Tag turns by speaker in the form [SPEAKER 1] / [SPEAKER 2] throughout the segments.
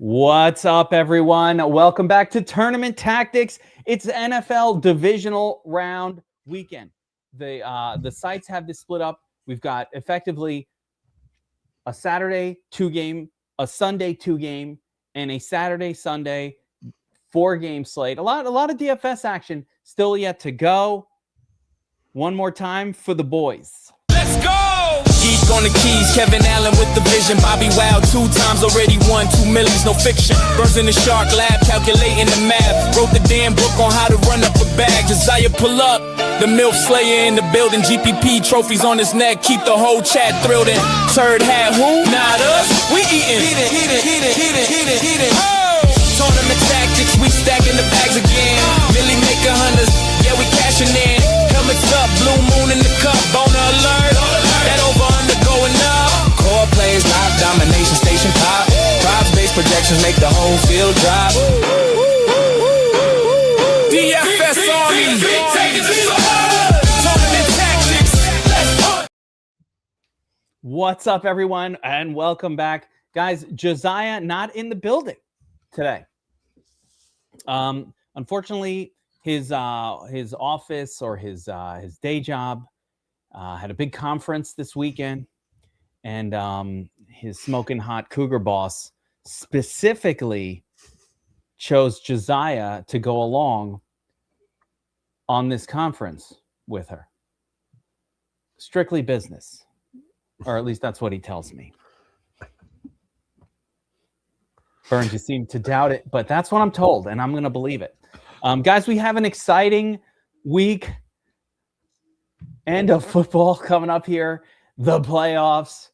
[SPEAKER 1] What's up, everyone? Welcome back to Tournament Tactics. It's NFL Divisional Round Weekend. The sites have this split up. We've got effectively a Saturday 2-game, a Sunday 2-game, and a Saturday Sunday 4-game slate. A lot of DFS action still yet to go. One more time for the boys.
[SPEAKER 2] Let's go! Geek on the keys, Kevin Allen with the vision. BobbyWow 2 times already won 2 millions, no fiction. Burns in the shark lab, calculating the math. Wrote the damn book on how to run up a bag. Desire pull up, the MILF Slayer in the building. GPP trophies on his neck, keep the whole chat thrilled. And turd hat, who? Not us, we eating. Heat it. Oh! Tournament tactics, we stacking the bags again. Millie make $100s, yeah, we cashing in. Helmets up, blue moon in the cup, boner alert. That over under going up. Core plays lock, domination station pop. Props based projections make the whole field drop. DFS Army Tournament Tactics. Let's push.
[SPEAKER 1] What's up, everyone, and welcome back. Guys, Josiah not in the building today. Unfortunately, his office or his day job had a big conference this weekend, and his smoking hot cougar boss specifically chose Josiah to go along on this conference with her. Strictly business, or at least that's what he tells me. Burns, you seem to doubt it, but that's what I'm told, and I'm going to believe it. Guys, we have an exciting week end of football coming up here. The playoffs.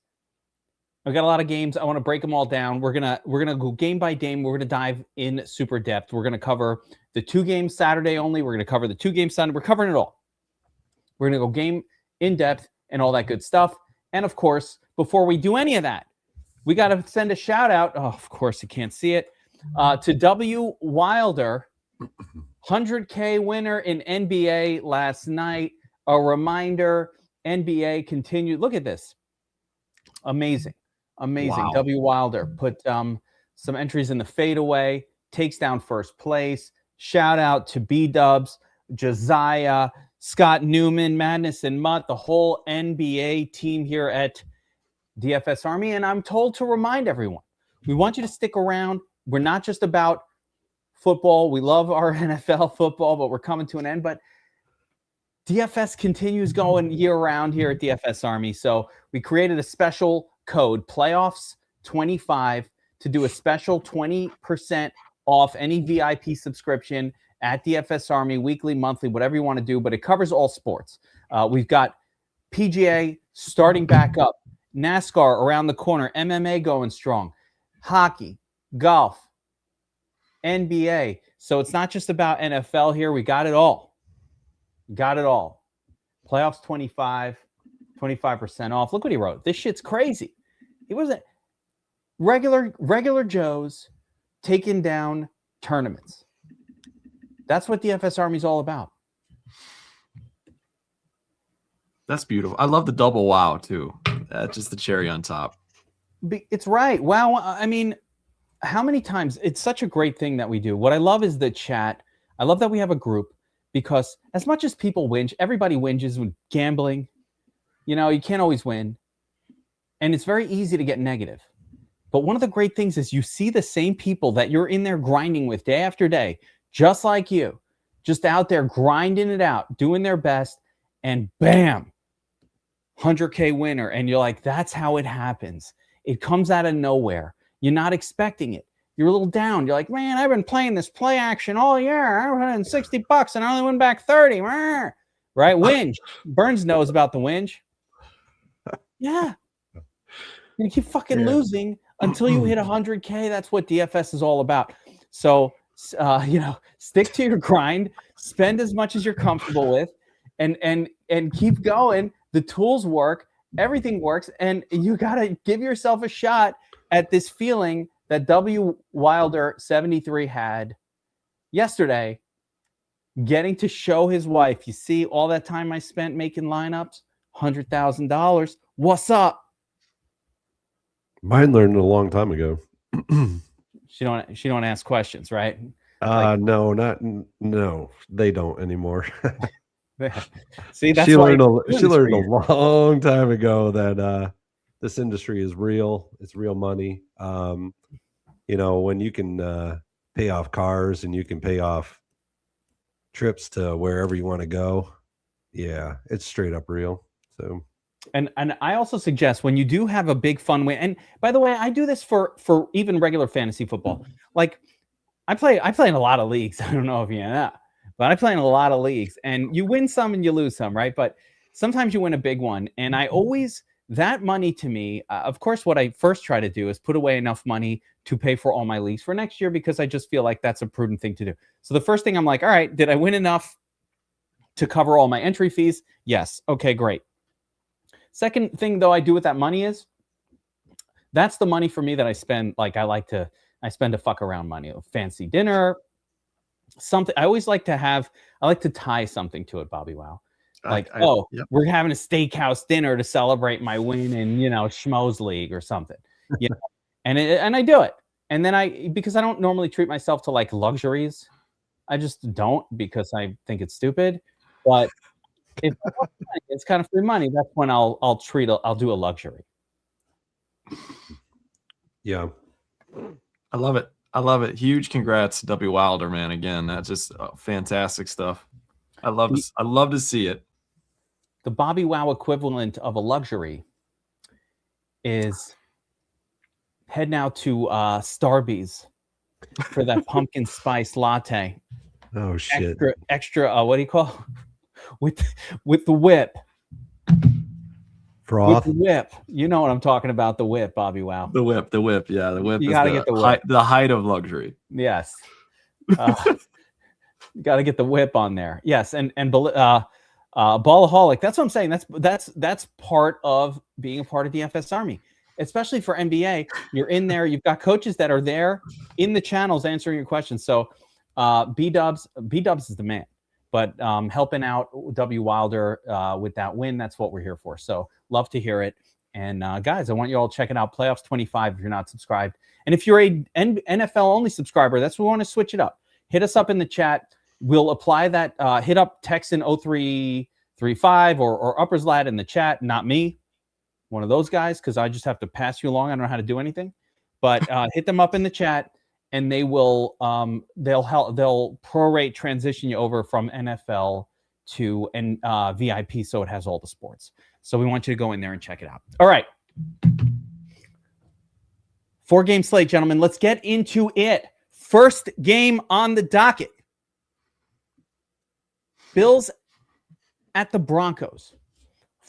[SPEAKER 1] I've got a lot of games. I want to break them all down. We're gonna go game by game. We're gonna dive in super depth. We're gonna cover the 2 games Saturday only. We're gonna cover the 2 games Sunday. We're covering it all. We're gonna go game in depth and all that good stuff. And of course, before we do any of that, we got to send a shout out. Oh, of course, you can't see it. To W. Wilder, 100K winner in NBA last night. A reminder, NBA continued. Look at this. Amazing. Wow. W. Wilder put some entries in the fadeaway, takes down first place. Shout out to B-Dubs, Josiah, Scott Newman, Madness and Mutt, the whole NBA team here at DFS Army. And I'm told to remind everyone, we want you to stick around. We're not just about football. We love our NFL football, but we're coming to an end. But DFS continues going year-round here at DFS Army. So we created a special code, Playoffs25, to do a special 20% off any VIP subscription at DFS Army, weekly, monthly, whatever you want to do. But it covers all sports. We've got PGA starting back up, NASCAR around the corner, MMA going strong, hockey, golf, NBA. So it's not just about NFL here. We got it all. Playoffs 25% off. Look what he wrote. This shit's crazy. He wasn't regular Joes taking down tournaments. That's what DFS Army's all about.
[SPEAKER 3] That's beautiful. I love the double wow too. That's just the cherry on top.
[SPEAKER 1] It's right. Wow. I mean, how many times? It's such a great thing that we do. What I love is the chat. I love that we have a group, because as much as people whinge, everybody whinges with gambling. You know, you can't always win. And it's very easy to get negative. But one of the great things is you see the same people that you're in there grinding with day after day, just like you, just out there grinding it out, doing their best, and bam, 100K winner. And you're like, that's how it happens. It comes out of nowhere. You're not expecting it. You're a little down. You're like, man, I've been playing this play action all year. I won $60 and I only win back 30. Right? Whinge. Burns knows about the whinge. Yeah. You keep fucking losing until you hit 100K. That's what DFS is all about. So, stick to your grind, spend as much as you're comfortable with, and keep going. The tools work. Everything works. And you got to give yourself a shot at this feeling that W. Wilder 73 had yesterday, getting to show his wife, you see all that time I spent making lineups, $100,000. What's up?
[SPEAKER 4] Mine learned a long time ago.
[SPEAKER 1] She don't ask questions, right?
[SPEAKER 4] No, they don't anymore.
[SPEAKER 1] See, that's
[SPEAKER 4] she
[SPEAKER 1] why
[SPEAKER 4] learned
[SPEAKER 1] you've been
[SPEAKER 4] she
[SPEAKER 1] doing this for
[SPEAKER 4] learned a
[SPEAKER 1] years.
[SPEAKER 4] long time ago that this industry is real. It's real money. When you can pay off cars and you can pay off trips to wherever you want to go, yeah, it's straight up real. So,
[SPEAKER 1] and I also suggest when you do have a big fun win. And by the way, I do this for even regular fantasy football. Like I play in a lot of leagues. I don't know if you know, but I play in a lot of leagues, and you win some and you lose some, right? But sometimes you win a big one, and I always that money to me. Of course, what I first try to do is put away enough money to pay for all my leagues for next year because I just feel like that's a prudent thing to do. So the first thing I'm like, all right, did I win enough to cover all my entry fees? Yes. Okay, great. Second thing though I do with that money is that's the money for me that I spend. Like I spend a fuck around money, a fancy dinner, something. I always like to tie something to it, BobbyWow. Like,
[SPEAKER 3] Yep.
[SPEAKER 1] we're having a steakhouse dinner to celebrate my win in, Schmoes League or something. And I do it. And then because I don't normally treat myself to like luxuries. I just don't because I think it's stupid. But if it's kind of free money, that's when I'll do a luxury.
[SPEAKER 4] yeah.
[SPEAKER 3] I love it. I love it. Huge congrats to W. Wilder, man. Again, that's just fantastic stuff. I love to see it.
[SPEAKER 1] The BobbyWow equivalent of a luxury is head now to Starbucks for that pumpkin spice latte.
[SPEAKER 4] Oh shit.
[SPEAKER 1] Extra what do you call with the whip?
[SPEAKER 4] Froth.
[SPEAKER 1] With the whip. You know what I'm talking about, the whip, BobbyWow.
[SPEAKER 3] The whip. Yeah, the whip.
[SPEAKER 1] You
[SPEAKER 3] is
[SPEAKER 1] gotta get the whip.
[SPEAKER 3] The height of luxury.
[SPEAKER 1] Yes. You got to get the whip on there. Yes, and Ballaholic. That's what I'm saying. That's part of being a part of DFS Army, especially for NBA. You're in there. You've got coaches that are there in the channels answering your questions. So B-Dubs is the man. But helping out W. Wilder with that win, that's what we're here for. So love to hear it. And guys, I want you all to check it out. Playoffs 25 if you're not subscribed. And if you're a NFL only subscriber, that's what we want to switch it up. Hit us up in the chat. We'll apply that. Hit up Texan 0335 or Uppers Lad in the chat. Not me, one of those guys, because I just have to pass you along. I don't know how to do anything. But hit them up in the chat, and they will they'll prorate transition you over from NFL to VIP, so it has all the sports. So we want you to go in there and check it out. All right. 4-game slate, gentlemen. Let's get into it. First game on the docket. Bills at the Broncos.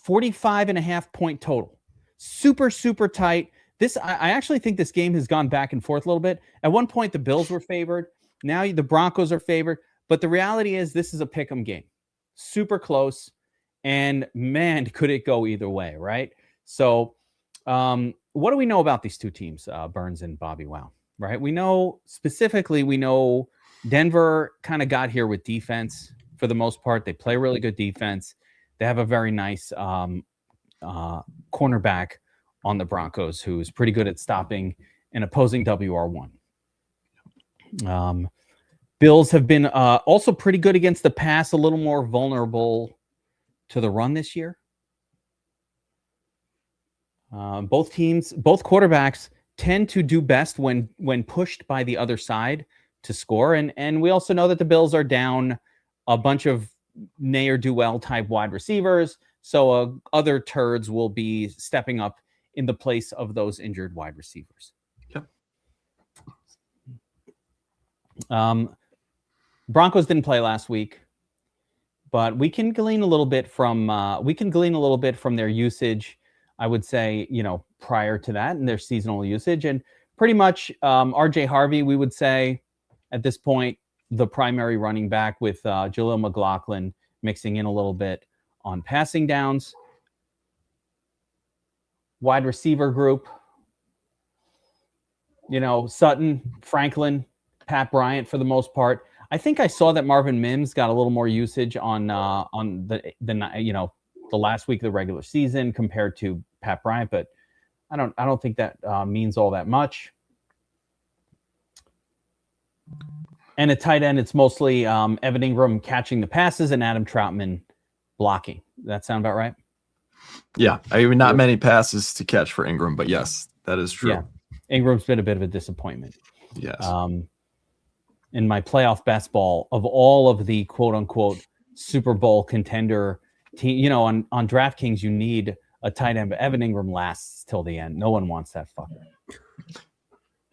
[SPEAKER 1] 45.5 point total. Super, super tight. I actually think this game has gone back and forth a little bit. At one point, the Bills were favored. Now the Broncos are favored. But the reality is this is a pick 'em game. Super close. And man, could it go either way, right? So what do we know about these two teams, Burns and BobbyWow, right? We know Denver kind of got here with defense for the most part. They play really good defense. They have a very nice cornerback on the Broncos who's pretty good at stopping an opposing WR1. Bills have been also pretty good against the pass, a little more vulnerable to the run this year. Both quarterbacks tend to do best when pushed by the other side to score. And we also know that the Bills are down a bunch of ne'er-do-well type wide receivers. So other turds will be stepping up in the place of those injured wide receivers.
[SPEAKER 3] Yep.
[SPEAKER 1] Broncos didn't play last week, but we can glean a little bit from their usage. I would say, prior to that and their seasonal usage, and pretty much RJ Harvey, we would say at this point, the primary running back with Jaleel McLaughlin mixing in a little bit on passing downs. Wide receiver group, Sutton, Franklin, Pat Bryant for the most part. I think I saw that Marvin Mims got a little more usage on the last week of the regular season compared to Pat Bryant, but I don't think that means all that much. And a tight end, it's mostly Evan Ingram catching the passes and Adam Troutman blocking. Does that sound about right?
[SPEAKER 3] Yeah. I mean, not many passes to catch for Ingram, but yes, that is true.
[SPEAKER 1] Yeah. Ingram's been a bit of a disappointment.
[SPEAKER 3] Yes.
[SPEAKER 1] In my playoff best ball, of all of the quote unquote Super Bowl contender team, you know, on DraftKings, you need a tight end, but Evan Ingram lasts till the end. No one wants that fucker.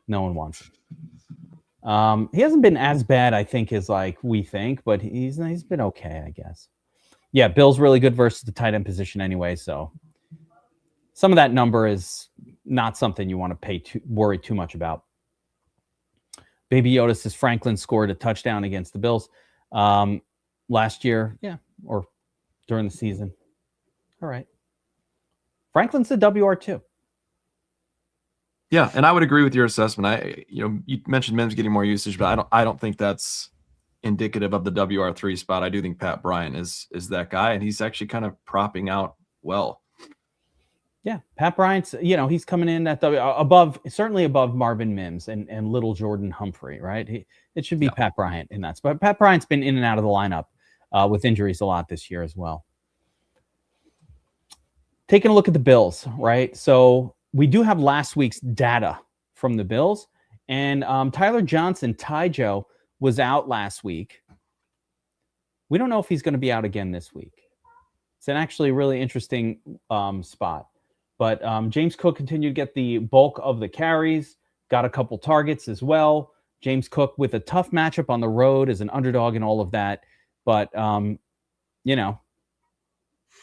[SPEAKER 1] No one wants him. He hasn't been as bad, I think, as like we think, but he's been okay, I guess. Yeah, Bill's really good versus the tight end position anyway, so some of that number is not something you want to worry too much about. Baby Yoda says Franklin scored a touchdown against the Bills last year, or during the season. All right. Franklin's the WR2.
[SPEAKER 3] Yeah, and I would agree with your assessment. You mentioned Mims getting more usage, but I don't think that's indicative of the WR3 spot. I do think Pat Bryant is that guy, and he's actually kind of propping out well.
[SPEAKER 1] Yeah, Pat Bryant's, he's coming in at certainly above Marvin Mims and little Jordan Humphrey, right? It should be Pat Bryant in that spot. Pat Bryant's been in and out of the lineup with injuries a lot this year as well. Taking a look at the Bills, right? So we do have last week's data from the Bills, and Tyler Johnson, Tyjo, was out last week. We don't know if he's going to be out again this week. It's an actually really interesting spot. But James Cook continued to get the bulk of the carries, got a couple targets as well. James Cook with a tough matchup on the road as an underdog and all of that. But,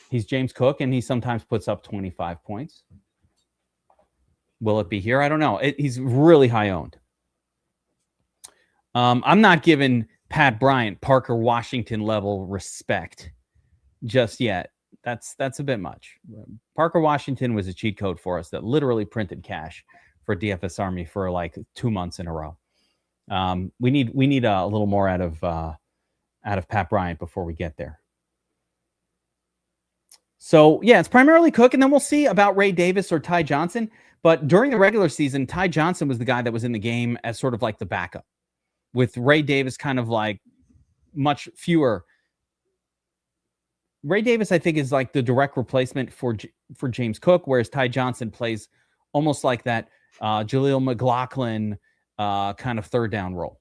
[SPEAKER 1] he's James Cook, and he sometimes puts up 25 points. Will it be here? I don't know. He's really high owned. I'm not giving Pat Bryant, Parker Washington level respect just yet. That's a bit much. Parker Washington was a cheat code for us that literally printed cash for DFS Army for like 2 months in a row. We need a little more out of Pat Bryant before we get there. So yeah, it's primarily Cook, and then we'll see about Ray Davis or Ty Johnson. But during the regular season, Ty Johnson was the guy that was in the game as sort of like the backup, with Ray Davis kind of like much fewer. Ray Davis, I think, is like the direct replacement for James Cook, whereas Ty Johnson plays almost like that Jaleel McLaughlin kind of third down role.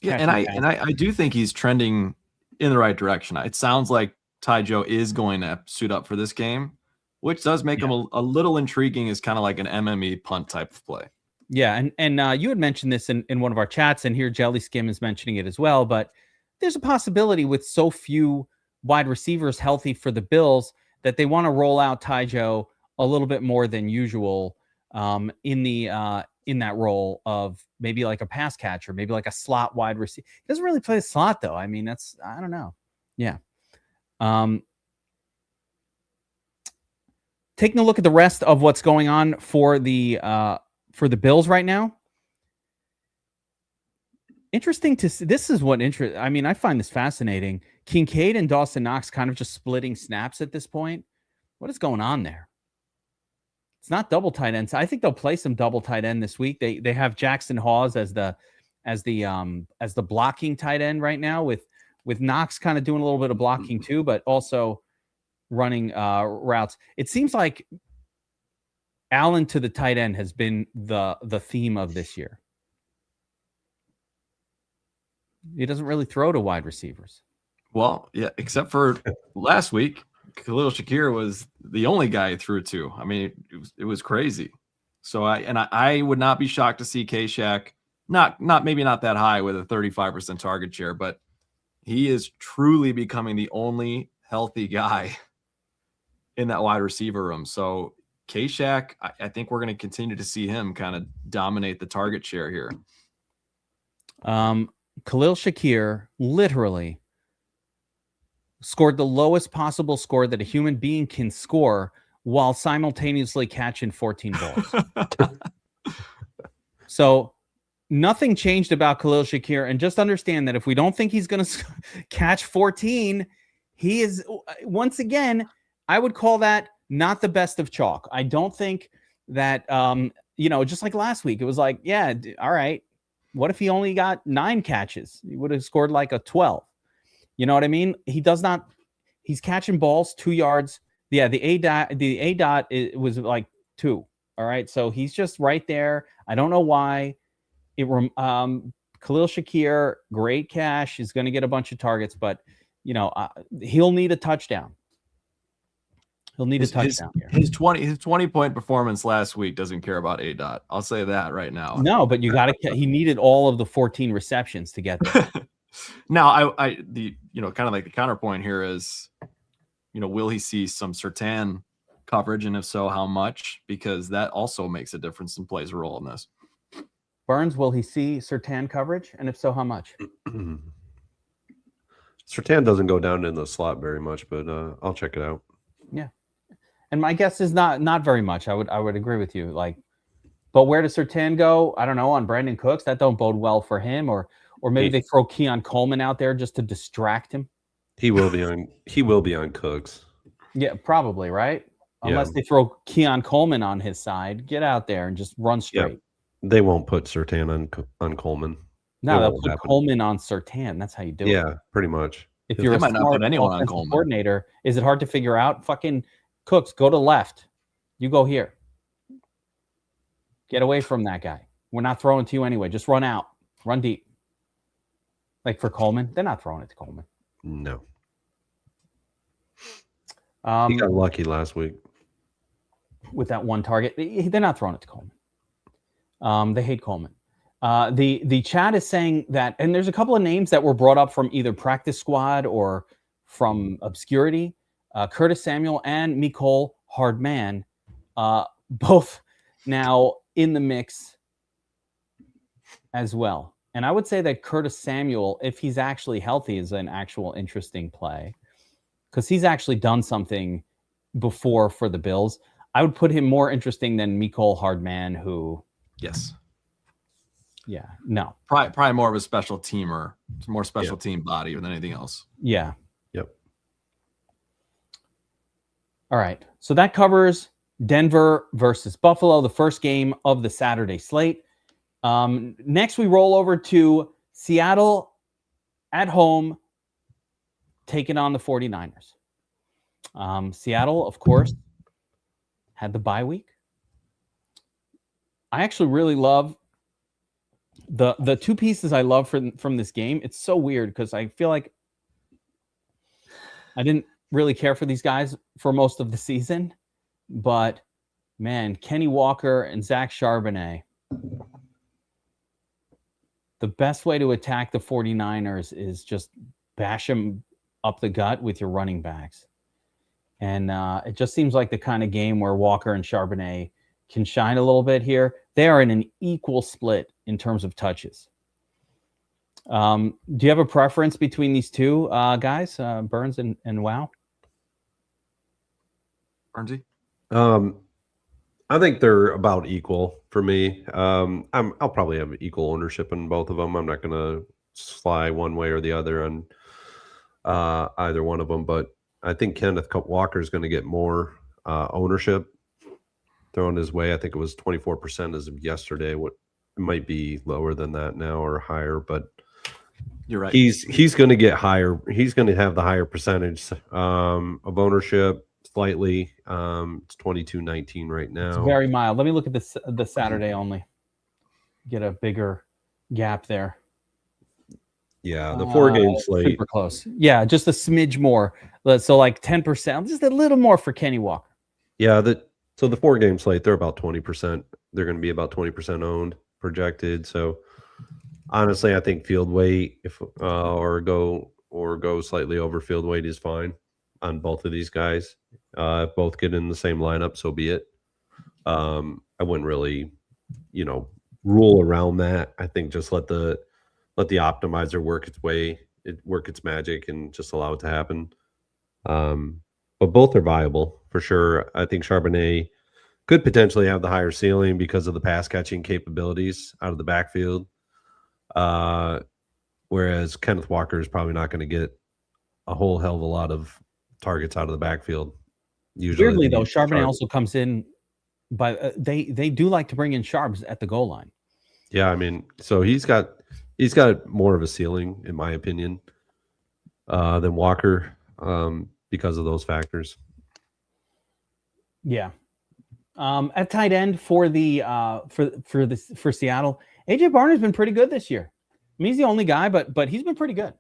[SPEAKER 3] Yeah, and I do think he's trending in the right direction. It sounds like Ty Joe is going to suit up for this game, which does make him a little intriguing as kind of like an MME punt type of play.
[SPEAKER 1] Yeah, and you had mentioned this in one of our chats, and here Jelly Skim is mentioning it as well, but there's a possibility with so few wide receivers healthy for the Bills that they want to roll out Ty Joe a little bit more than usual in that role of maybe like a pass catcher, maybe like a slot wide receiver. He doesn't really play the slot though. I mean, I don't know. Yeah. Taking a look at the rest of what's going on for the Bills right now. Interesting to see. This is what I find this fascinating. Kincaid and Dawson Knox kind of just splitting snaps at this point. What is going on there? It's not double tight ends. I think they'll play some double tight end this week. They have Jackson Hawes as the blocking tight end right now, with Knox kind of doing a little bit of blocking too, but also running routes. It seems like Allen to the tight end has been the theme of this year. He doesn't really throw to wide receivers. Well,
[SPEAKER 3] yeah, except for last week, Khalil Shakir was the only guy he threw to. I mean, it was crazy. So I would not be shocked to see K-Shaq not that high with a 35% target share, but he is truly becoming the only healthy guy in that wide receiver room. So K-Shaq, I think we're going to continue to see him kind of dominate the target share here.
[SPEAKER 1] Khalil Shakir literally scored the lowest possible score that a human being can score while simultaneously catching 14 balls. So nothing changed about Khalil Shakir. And just understand that if we don't think he's going to catch 14, he is, once again, I would call that not the best of chalk. I don't think that, just like last week, it was like, yeah, all right. What if he only got 9 catches? He would have scored like a 12. You know what I mean? He's catching balls 2 yards. Yeah, the A dot was like 2. All right. So he's just right there. I don't know why. Khalil Shakir, great cash. He's going to get a bunch of targets, but he'll need a touchdown. He'll need a touchdown here.
[SPEAKER 3] His 20-point performance last week doesn't care about A dot. I'll say that right now.
[SPEAKER 1] No, but he needed all of the 14 receptions to get there.
[SPEAKER 3] Now, kind of like the counterpoint here is, will he see some Surtain coverage, and if so, how much? Because that also makes a difference and plays a role in this.
[SPEAKER 1] Burns, will he see Surtain coverage, and if so, how much?
[SPEAKER 4] Surtain doesn't go down in the slot very much, but I'll check it out.
[SPEAKER 1] Yeah. And my guess is not very much. I would agree with you. But where does Surtain go? I don't know. On Brandon Cooks, that don't bode well for him. Or maybe they throw Keon Coleman out there just to distract him. He will be on Cooks. Yeah, probably, right? Unless they throw Keon Coleman on his side, get out there and just run straight.
[SPEAKER 4] Yep. They won't put Surtain on Coleman.
[SPEAKER 1] No, they'll put Coleman on Surtain. That's how you do it.
[SPEAKER 4] Yeah, pretty much.
[SPEAKER 1] If you're a smart offensive coordinator, is it hard to figure out? Fucking Cooks, go to left. You go here. Get away from that guy. We're not throwing to you anyway. Just run out. Run deep. Like for Coleman, they're not throwing it to Coleman.
[SPEAKER 4] No. He got lucky last week
[SPEAKER 1] with that one target. They're not throwing it to Coleman. They hate Coleman. The chat is saying that, and there's a couple of names that were brought up from either practice squad or from obscurity. Curtis Samuel and Mecole Hardman, both now in the mix as well. And I would say that Curtis Samuel, if he's actually healthy, is an actual interesting play because he's actually done something before for the Bills. I would put him more interesting than Mecole Hardman, who...
[SPEAKER 3] Yes.
[SPEAKER 1] Yeah, no.
[SPEAKER 3] Probably more of a special teamer, more special team body than anything else.
[SPEAKER 1] Yeah.
[SPEAKER 4] Yep.
[SPEAKER 1] All right. So that covers Denver versus Buffalo, the first game of the Saturday slate. Next, we roll over to Seattle at home, taking on the 49ers. Seattle, of course, had the bye week. I actually really love the two pieces I love from this game. It's so weird because I feel like I didn't really care for these guys for most of the season, but man, Kenny Walker and Zach Charbonnet. The best way to attack the 49ers is just bash them up the gut with your running backs. And it just seems like the kind of game where Walker and Charbonnet can shine a little bit here. They are in an equal split in terms of touches. Do you have a preference between these two guys, Burns and Wow?
[SPEAKER 3] Burnsy?
[SPEAKER 4] I think they're about equal for me. I'll probably have equal ownership in both of them. I'm not going to fly one way or the other on either one of them, but I think Kenneth Walker is going to get more ownership thrown his way. I think it was 24% as of yesterday. It might be lower than that now or higher, but
[SPEAKER 3] you're right.
[SPEAKER 4] He's going to get higher. He's going to have the higher percentage of ownership. Slightly, it's 22-19 right now.
[SPEAKER 1] It's very mild. Let me look at the Saturday only. Get a bigger gap there.
[SPEAKER 4] Yeah, the 4-game slate.
[SPEAKER 1] Super close. Yeah, just a smidge more. So like 10%, just a little more for Kenny Walker.
[SPEAKER 4] Yeah, so the 4-game slate, they're about 20%. They're going to be about 20% owned, projected. So honestly, I think field weight, if or go slightly over field weight is fine on both of these guys. If both get in the same lineup, so be it. I wouldn't really, rule around that. I think just let the optimizer work its magic, and just allow it to happen. But both are viable for sure. I think Charbonnet could potentially have the higher ceiling because of the pass catching capabilities out of the backfield. Whereas Kenneth Walker is probably not going to get a whole hell of a lot of targets out of the backfield. Usually,
[SPEAKER 1] weirdly though, Charbonnet also comes in, but they do like to bring in Sharps at the goal line.
[SPEAKER 4] Yeah, I mean, so he's got more of a ceiling, in my opinion, than Walker, because of those factors.
[SPEAKER 1] Yeah. At tight end for the for Seattle, AJ Barner's been pretty good this year. I mean, he's the only guy, but he's been pretty good.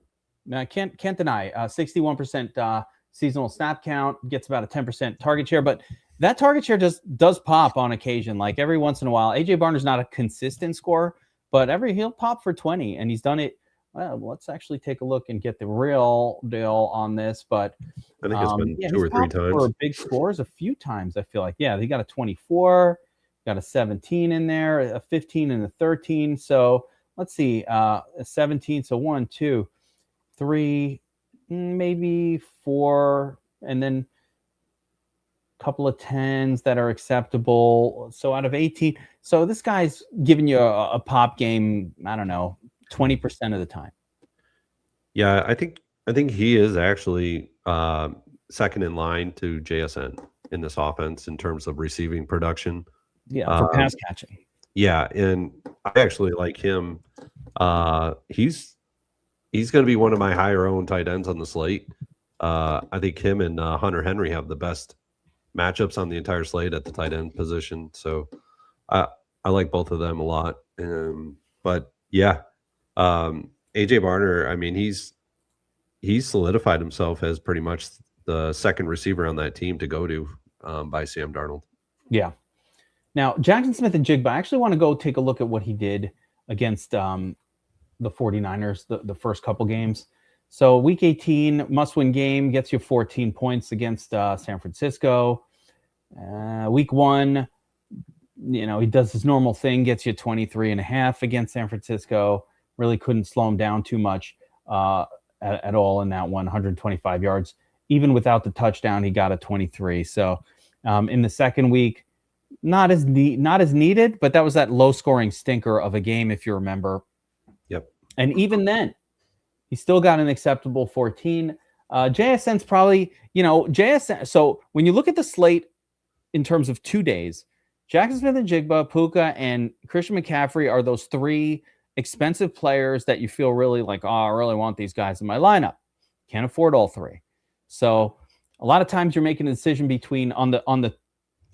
[SPEAKER 1] I can't deny 61% seasonal snap count, gets about a 10% target share, but that target share does pop on occasion. Like every once in a while, AJ Barner's not a consistent scorer, but he'll pop for 20, and he's done it. Well, let's actually take a look and get the real deal on this. But
[SPEAKER 4] I think it's been 2 or 3 times
[SPEAKER 1] for big scores a few times. I feel like, yeah, he got a 24, got a 17 in there, a 15 and a 13. So let's see, a 17. So 1, 2, 3, maybe 4, and then a couple of 10s that are acceptable. So out of 18, so this guy's giving you a pop game, I don't know, 20% of the time.
[SPEAKER 4] Yeah, I think he is actually second in line to JSN in this offense in terms of receiving production.
[SPEAKER 1] Yeah, for pass catching.
[SPEAKER 4] Yeah, and I actually like him. He's going to be one of my higher owned tight ends on the slate. I think him and Hunter Henry have the best matchups on the entire slate at the tight end position. So I like both of them a lot. But yeah, AJ Barner, I mean, he's solidified himself as pretty much the second receiver on that team to go to by Sam Darnold.
[SPEAKER 1] Yeah. Now, Jackson Smith and Jigba, I actually want to go take a look at what he did against the 49ers the first couple games. So week 18, must-win game, gets you 14 points against San Francisco. Week 1, he does his normal thing, gets you 23.5 against San Francisco. Really couldn't slow him down too much at all in that one, 125 yards. Even without the touchdown, he got a 23. So in the second week, not as needed, but that was that low-scoring stinker of a game, if you remember.
[SPEAKER 4] Yep.
[SPEAKER 1] And even then, he still got an acceptable 14. JSN's probably, JSN. So when you look at the slate in terms of 2 days, Jackson Smith and Jigba, Puka, and Christian McCaffrey are those 3 expensive players that you feel really like, I really want these guys in my lineup. Can't afford all 3. So a lot of times you're making a decision between on the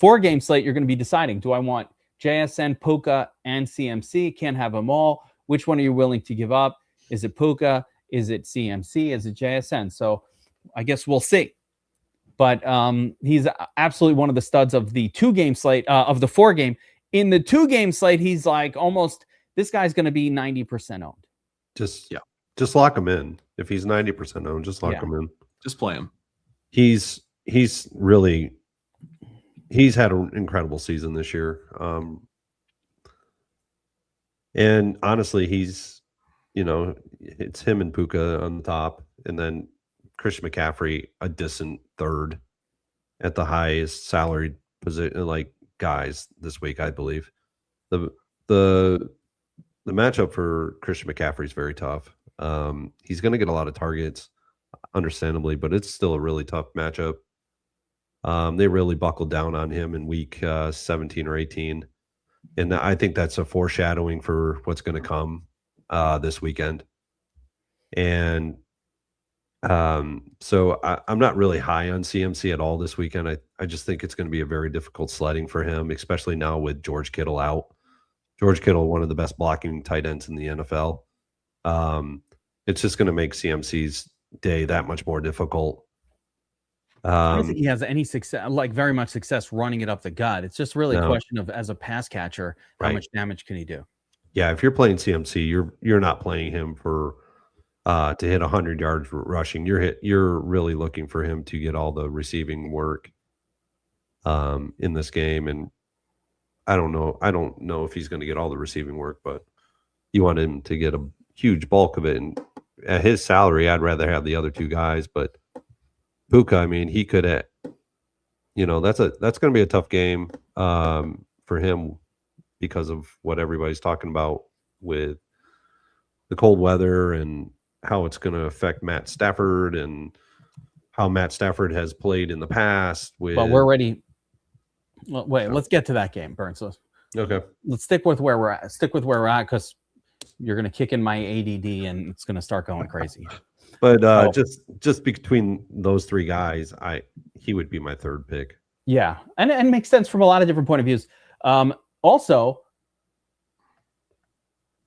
[SPEAKER 1] 4-game slate, you're going to be deciding, do I want JSN, Puka, and CMC? Can't have them all. Which one are you willing to give up? Is it Puka? Is it CMC? Is it JSN? So I guess we'll see. But he's absolutely one of the studs of the 2-game slate, of the 4-game. In the 2-game slate, he's like almost, this guy's going to be 90% owned.
[SPEAKER 4] Just lock him in. If he's 90% owned, just lock him in.
[SPEAKER 3] Just play him.
[SPEAKER 4] He's had an incredible season this year. And honestly, he's, it's him and Puka on the top, and then Christian McCaffrey, a distant third at the highest salaried position, like guys this week, I believe. The matchup for Christian McCaffrey is very tough. He's going to get a lot of targets, understandably, but it's still a really tough matchup. They really buckled down on him in week 17 or 18. And I think that's a foreshadowing for what's going to come this weekend. And so I'm not really high on CMC at all this weekend. I just think it's going to be a very difficult sledding for him, especially now with George Kittle out. George Kittle, one of the best blocking tight ends in the NFL. It's just going to make CMC's day that much more difficult.
[SPEAKER 1] I don't think he has any success, like very much success running it up the gut. It's just really a question of, as a pass catcher, how much damage can he do?
[SPEAKER 4] Yeah, if you're playing CMC, you're not playing him for to hit 100 yards rushing. You're really looking for him to get all the receiving work in this game. And I don't know if he's going to get all the receiving work, but you want him to get a huge bulk of it. And at his salary, I'd rather have the other 2 guys, but Puka, I mean, he could, that's going to be a tough game for him because of what everybody's talking about with the cold weather and how it's going to affect Matt Stafford and how Matt Stafford has played in the past. Well,
[SPEAKER 1] we're ready. Well, wait, let's get to that game, Burns.
[SPEAKER 4] Okay.
[SPEAKER 1] Let's stick with where we're at. Because you're going to kick in my ADD and it's going to start going crazy.
[SPEAKER 4] But just between those three guys, he would be my third pick.
[SPEAKER 1] Yeah, and it makes sense from a lot of different point of views. Also,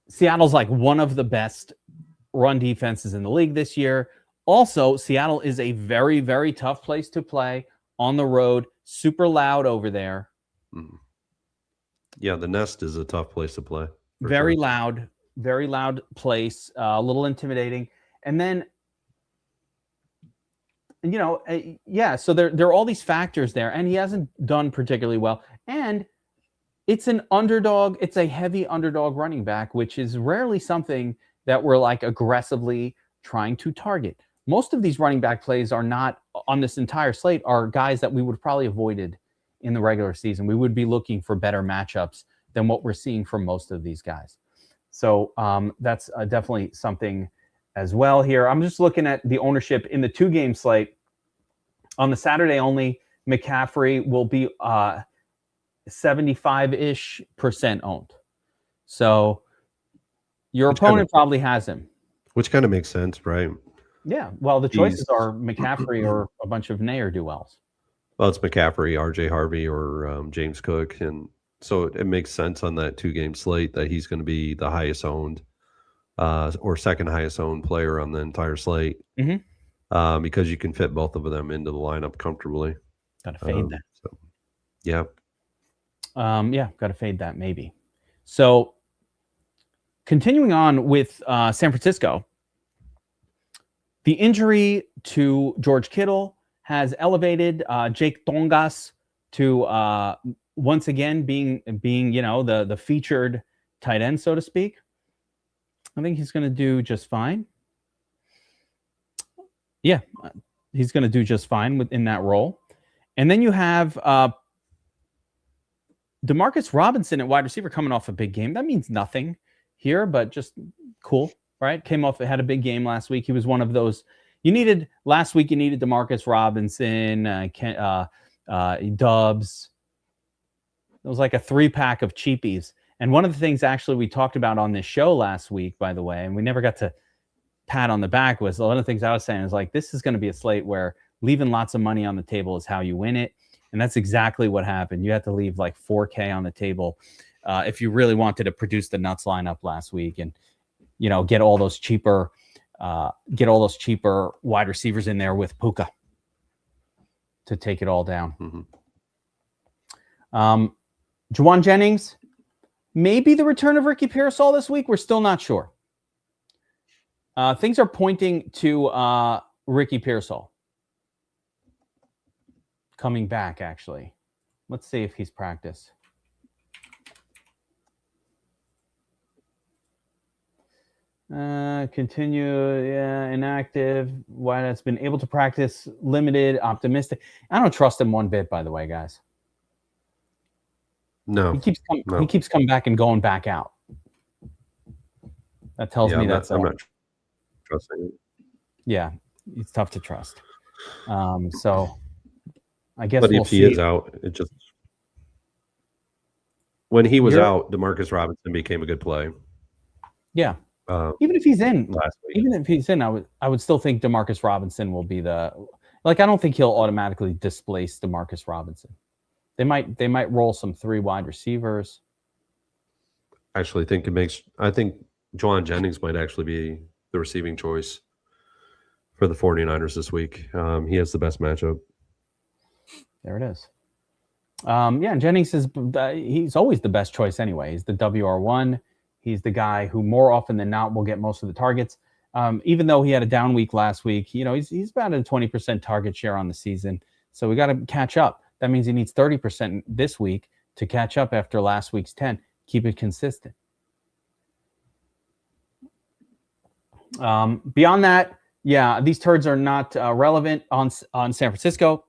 [SPEAKER 1] Seattle's like one of the best run defenses in the league this year. Also, Seattle is a very, very tough place to play on the road. Super loud over there.
[SPEAKER 4] Yeah, the Nest is a tough place to play.
[SPEAKER 1] Very loud place. A little intimidating. And then, so there are all these factors there, and he hasn't done particularly well. And it's an underdog. It's a heavy underdog running back, which is rarely something that we're like aggressively trying to target. Most of these running back plays are not on this entire slate are guys that we would probably avoided in the regular season. We would be looking for better matchups than what we're seeing from most of these guys. So that's definitely something as well here. I'm just looking at the ownership in the 2-game slate. On the Saturday only, McCaffrey will be 75-ish% owned. So your opponent probably has him.
[SPEAKER 4] Which kind of makes sense, right?
[SPEAKER 1] Yeah. Well, the choices are McCaffrey or a bunch of ne'er-do-wells.
[SPEAKER 4] Well, it's McCaffrey, RJ Harvey, or James Cook. And so it makes sense on that 2-game slate that he's going to be the highest owned or second highest owned player on the entire slate because you can fit both of them into the lineup comfortably.
[SPEAKER 1] Got to fade that.
[SPEAKER 4] So, yeah.
[SPEAKER 1] Got to fade that maybe. So continuing on with San Francisco, the injury to George Kittle has elevated Jake Tongas to once again being the featured tight end, so to speak. I think he's going to do just fine. Yeah, he's going to do just fine within that role. And then you have Demarcus Robinson at wide receiver coming off a big game. That means nothing here, but just cool, right? Had a big game last week. He was one of those last week. You needed Demarcus Robinson, Dubs. It was like a 3-pack of cheapies. And one of the things actually we talked about on this show last week, by the way, and we never got to pat on the back, was one of the things I was saying is like, this is going to be a slate where leaving lots of money on the table is how you win it. And that's exactly what happened. You had to leave like $4K on the table if you really wanted to produce the nuts lineup last week and, get all those cheaper wide receivers in there with Puka to take it all down. Juwan Jennings, maybe the return of Ricky Pearsall this week. We're still not sure. Things are pointing to Ricky Pearsall coming back, actually. Let's see if he's practiced. Inactive. Why that's been able to practice, limited, optimistic. I don't trust him one bit, by the way, guys.
[SPEAKER 4] No.
[SPEAKER 1] He keeps coming back and going back out. That tells me I'm not
[SPEAKER 4] trusting it.
[SPEAKER 1] Yeah, it's tough to trust. So I guess
[SPEAKER 4] but if he is out, it just when he was out, Demarcus Robinson became a good play.
[SPEAKER 1] Yeah. Even if he's in
[SPEAKER 4] last week.
[SPEAKER 1] Even if he's in, I would still think Demarcus Robinson will be I don't think he'll automatically displace Demarcus Robinson. They might roll some 3 wide receivers.
[SPEAKER 4] I think Juwan Jennings might actually be the receiving choice for the 49ers this week. He has the best matchup.
[SPEAKER 1] There it is. And Jennings he's always the best choice anyway. He's the WR1. He's the guy who more often than not will get most of the targets. Even though he had a down week last week, he's about a 20% target share on the season. So we got to catch up. That means he needs 30% this week to catch up after last week's 10. Keep it consistent. Beyond that, these turds are not relevant on San Francisco.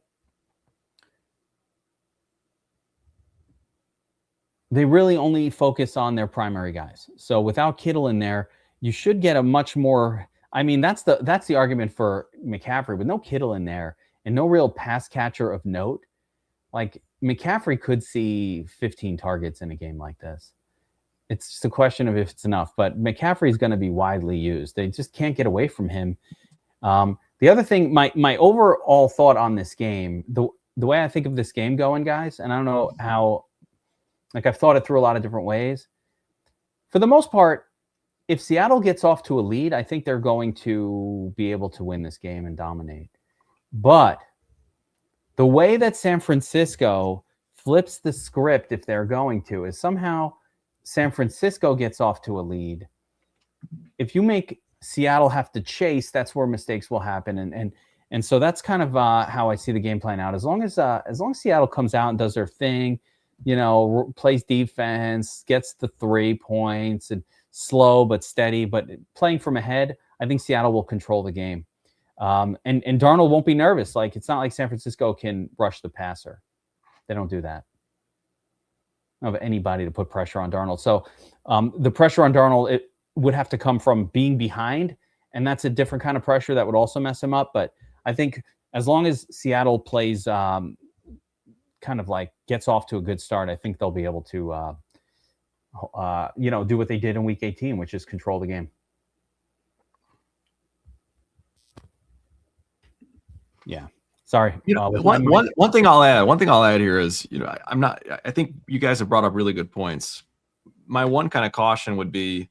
[SPEAKER 1] They really only focus on their primary guys. So without Kittle in there, you should get a much more. I mean, that's the argument for McCaffrey. With no Kittle in there and no real pass catcher of note, like McCaffrey could see 15 targets in a game like this. It's just a question of if it's enough, but McCaffrey is going to be widely used. They just can't get away from him. The other thing, my overall thought on this game, the way I think of this game going, guys, and I don't know how, like I've thought it through a lot of different ways. For the most part, if Seattle gets off to a lead, I think they're going to be able to win this game and dominate. But the way that San Francisco flips the script, if they're going to, is somehow San Francisco gets off to a lead. If you make Seattle have to chase, that's where mistakes will happen. And so that's kind of how I see the game playing out. As long as Seattle comes out and does their thing, plays defense, gets the 3 points, and slow but steady, but playing from ahead, I think Seattle will control the game. And Darnold won't be nervous. Like, it's not like San Francisco can rush the passer. They don't do that. I don't have anybody to put pressure on Darnold. So the pressure on Darnold, it would have to come from being behind, and that's a different kind of pressure that would also mess him up. But I think as long as Seattle plays kind of like gets off to a good start, I think they'll be able to do what they did in Week 18, which is control the game. Yeah. Sorry.
[SPEAKER 3] One thing I'll add here is, I think you guys have brought up really good points. My one kind of caution would be,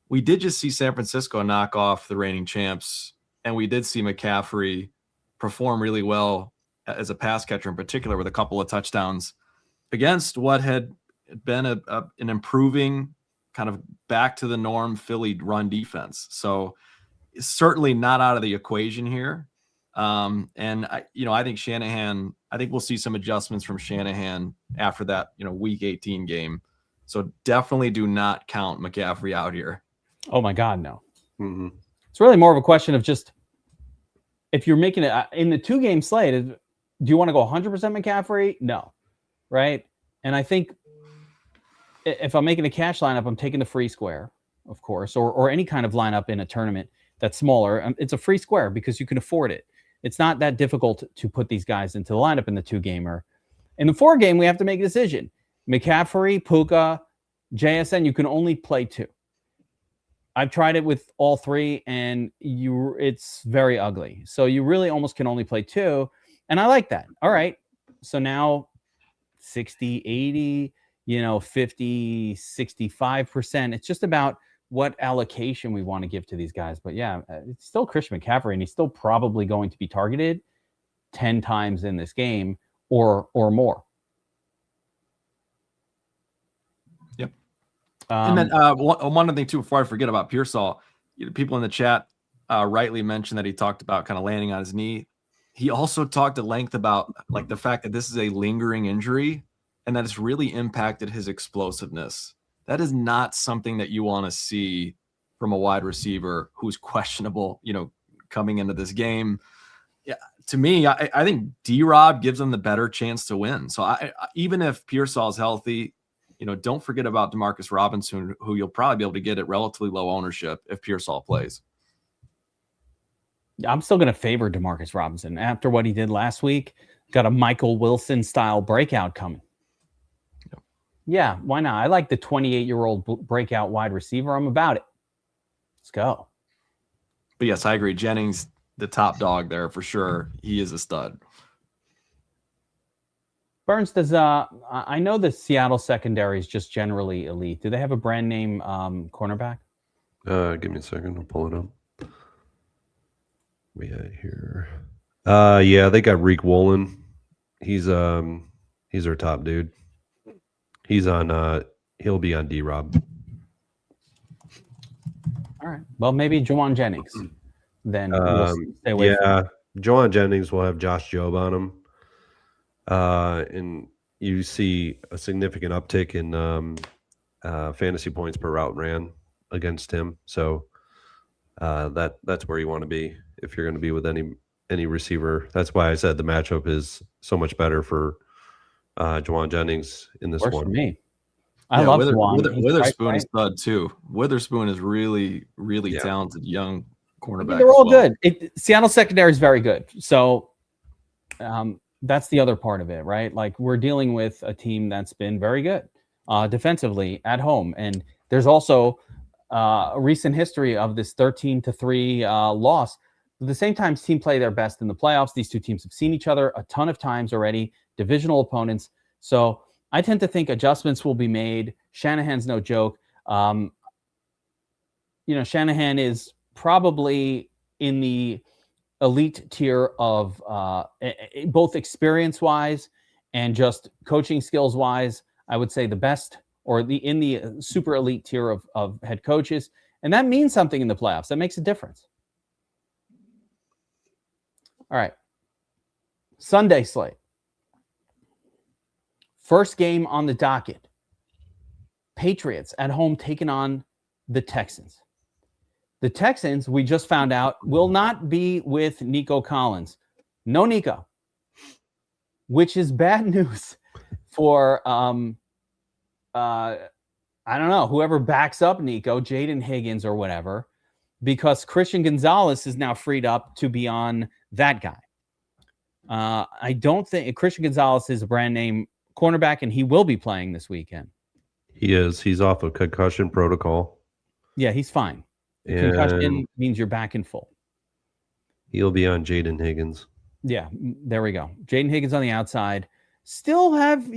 [SPEAKER 3] we did just see San Francisco knock off the reigning champs, and we did see McCaffrey perform really well as a pass catcher in particular, with a couple of touchdowns against what had been an improving kind of back to the norm Philly run defense. So it's certainly not out of the equation here. And I think Shanahan, I think we'll see some adjustments from Shanahan after that, Week 18 game. So definitely do not count McCaffrey out here.
[SPEAKER 1] Oh my God, no.
[SPEAKER 4] Mm-hmm.
[SPEAKER 1] It's really more of a question of just, if you're making it in the 2-game slate, do you want to go 100% McCaffrey? No. Right. And I think if I'm making a cash lineup, I'm taking the free square, of course, or any kind of lineup in a tournament that's smaller. It's a free square because you can afford it. It's not that difficult to put these guys into the lineup in the 2-gamer. In the 4-game, we have to make a decision. McCaffrey, Puka, JSN, you can only play 2. I've tried it with all 3, and it's very ugly. So you really almost can only play 2, and I like that. All right. So now 60, 80, 50, 65%. It's just about what allocation we want to give to these guys. But yeah, it's still Christian McCaffrey, and he's still probably going to be targeted 10 times in this game or more.
[SPEAKER 3] Yep. And then one other thing too, before I forget about Pearsall, people in the chat rightly mentioned that he talked about kind of landing on his knee. He also talked at length about like the fact that this is a lingering injury and that it's really impacted his explosiveness. That is not something that you want to see from a wide receiver who's questionable, coming into this game. Yeah, to me, I think D-Rob gives them the better chance to win. So even if Pearsall is healthy, don't forget about Demarcus Robinson, who you'll probably be able to get at relatively low ownership if Pearsall plays.
[SPEAKER 1] I'm still going to favor Demarcus Robinson after what he did last week. Got a Michael Wilson style breakout coming. Yep. Yeah, why not? I like the 28-year-old breakout wide receiver. I'm about it. Let's go.
[SPEAKER 3] But yes, I agree. Jennings, the top dog there for sure. He is a stud.
[SPEAKER 1] Burns, does I know the Seattle secondary is just generally elite. Do they have a brand name cornerback?
[SPEAKER 4] Give me a second. I'll pull it up. We had here. Yeah, they got Reek Woolen. He's their top dude. He's on. He'll be on D-Rob.
[SPEAKER 1] All right. Well, maybe Juwan Jennings. Then we'll stay away.
[SPEAKER 4] Yeah, Juwan Jennings will have Josh Jobe on him. And you see a significant uptick in fantasy points per route ran against him. So that's where you want to be if you're going to be with any receiver. That's why I said the matchup is so much better for Juwan Jennings in this one.
[SPEAKER 1] For me. I love Juwan.
[SPEAKER 3] Witherspoon is stud too. Witherspoon is really, really talented young cornerback.
[SPEAKER 1] They're all good. Seattle secondary is very good. So That's the other part of it, right? Like we're dealing with a team that's been very good defensively at home. And there's also a recent history of this 13-3 loss. At the same time, team play their best in the playoffs. These two teams have seen each other a ton of times already, divisional opponents. So I tend to think adjustments will be made. Shanahan's no joke. Shanahan is probably in the elite tier of both experience-wise and just coaching skills-wise. I would say the best, or in the super elite tier of head coaches. And that means something in the playoffs. That makes a difference. All right. Sunday slate. First game on the docket. Patriots at home taking on the Texans. The Texans, we just found out, will not be with Nico Collins. No Nico. Which is bad news for, I don't know, whoever backs up Nico, Jaden Higgins or whatever, because Christian Gonzalez is now freed up to be on that guy. I don't think Christian Gonzalez is a brand name cornerback, and he will be playing this weekend.
[SPEAKER 4] He is. He's off of concussion protocol.
[SPEAKER 1] Yeah, he's fine. Concussion means you're back in full.
[SPEAKER 4] He'll be on Jaden Higgins.
[SPEAKER 1] Yeah, there we go. Jaden Higgins on the outside. Still have,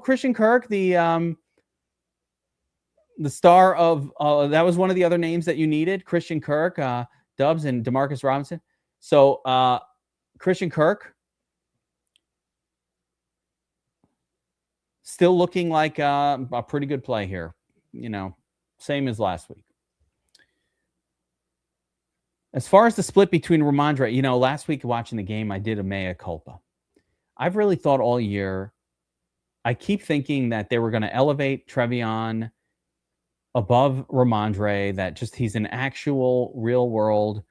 [SPEAKER 1] Christian Kirk, the star of that was one of the other names that you needed, Christian Kirk, Dubs and Demarcus Robinson. So Christian Kirk still looking like a pretty good play here. Same as last week. As far as the split between Ramondre, last week watching the game, I did a mea culpa. I've really thought all year, I keep thinking that they were going to elevate Trevion above Ramondre, that just he's an actual real world,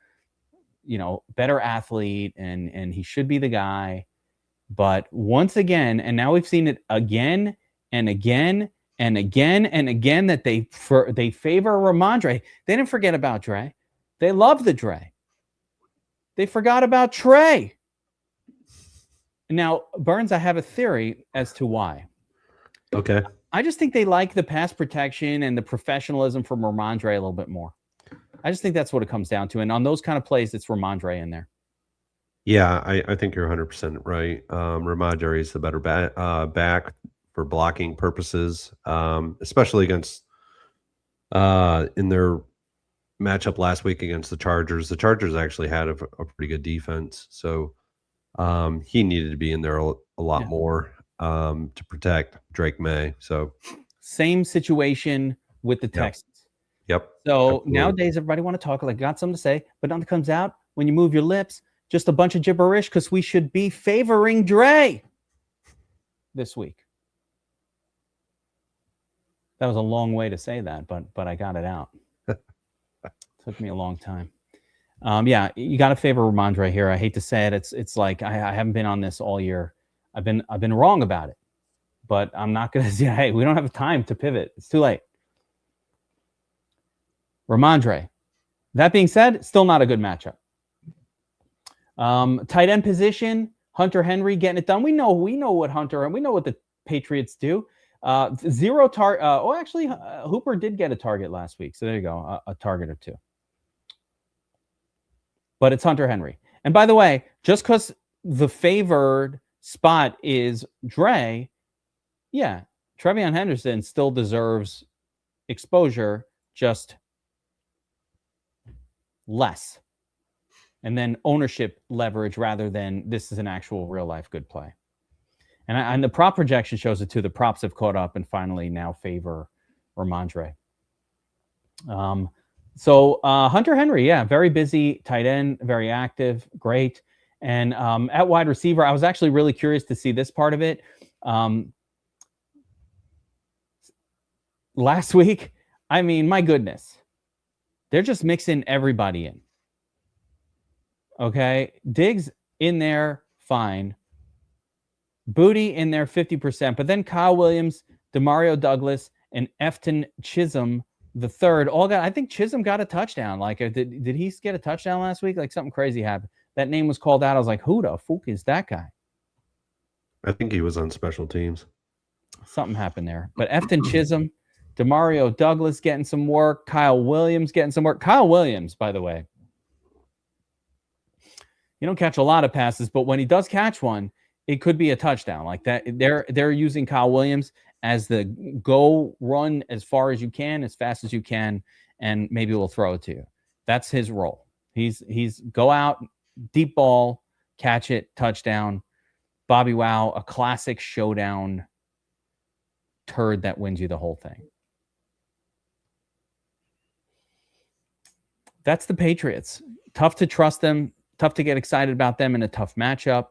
[SPEAKER 1] better athlete, and he should be the guy. But once again, and now we've seen it again and again and again and again, that they favor Ramondre. They didn't forget about Dre. They love the Dre. They forgot about Trey. Now, Burns, I have a theory as to why.
[SPEAKER 4] Okay.
[SPEAKER 1] I just think they like the pass protection and the professionalism from Ramondre a little bit more. I just think that's what it comes down to. And on those kind of plays, it's Ramondre in there.
[SPEAKER 4] Yeah, I think you're 100% right. Ramondre is the better back for blocking purposes, especially against in their matchup last week against the Chargers. The Chargers actually had a pretty good defense, so he needed to be in there a lot more to protect Drake May. So
[SPEAKER 1] same situation with the Texans.
[SPEAKER 4] Yep.
[SPEAKER 1] So
[SPEAKER 4] absolutely.
[SPEAKER 1] Nowadays, everybody want to talk, like got something to say, but nothing comes out when you move your lips. Just a bunch of gibberish because we should be favoring Dre this week. That was a long way to say that, but I got it out. Took me a long time. You got to favor Ramondre here. I hate to say it. It's like I haven't been on this all year. I've been wrong about it, but I'm not going to say, hey, we don't have time to pivot. It's too late. Ramondre. That being said, still not a good matchup. Tight end position, Hunter Henry getting it done. We know what Hunter, and we know what the Patriots do. Zero target. Actually, Hooper did get a target last week. So there you go, a target or two. But it's Hunter Henry. And by the way, just because the favored spot is Dre, Trevion Henderson still deserves exposure, just less. And then ownership leverage rather than this is an actual real life good play. And the prop projection shows it too. The props have caught up and finally now favor Ramondre. So Hunter Henry, very busy tight end, very active, great. And at wide receiver, I was actually really curious to see this part of it. Last week, I mean, my goodness, they're just mixing everybody in. Okay, Diggs in there, fine. Booty in there, 50%. But then Kyle Williams, Demario Douglas, and Efton Chisholm the third all got. I think Chisholm got a touchdown. Like, did he get a touchdown last week? Like something crazy happened. That name was called out. I was like, who the fuck is that guy?
[SPEAKER 4] I think he was on special teams.
[SPEAKER 1] Something happened there. But Efton Chisholm, Demario Douglas getting some work. Kyle Williams getting some work. Kyle Williams, by the way. You don't catch a lot of passes, but when he does catch one, it could be a touchdown. Like that. They're using Kyle Williams as the go run as far as you can, as fast as you can, and maybe we'll throw it to you. That's his role. He's go out, deep ball, catch it, touchdown. BobbyWow, a classic showdown turd that wins you the whole thing. That's the Patriots. Tough to trust them, tough to get excited about them in a tough matchup.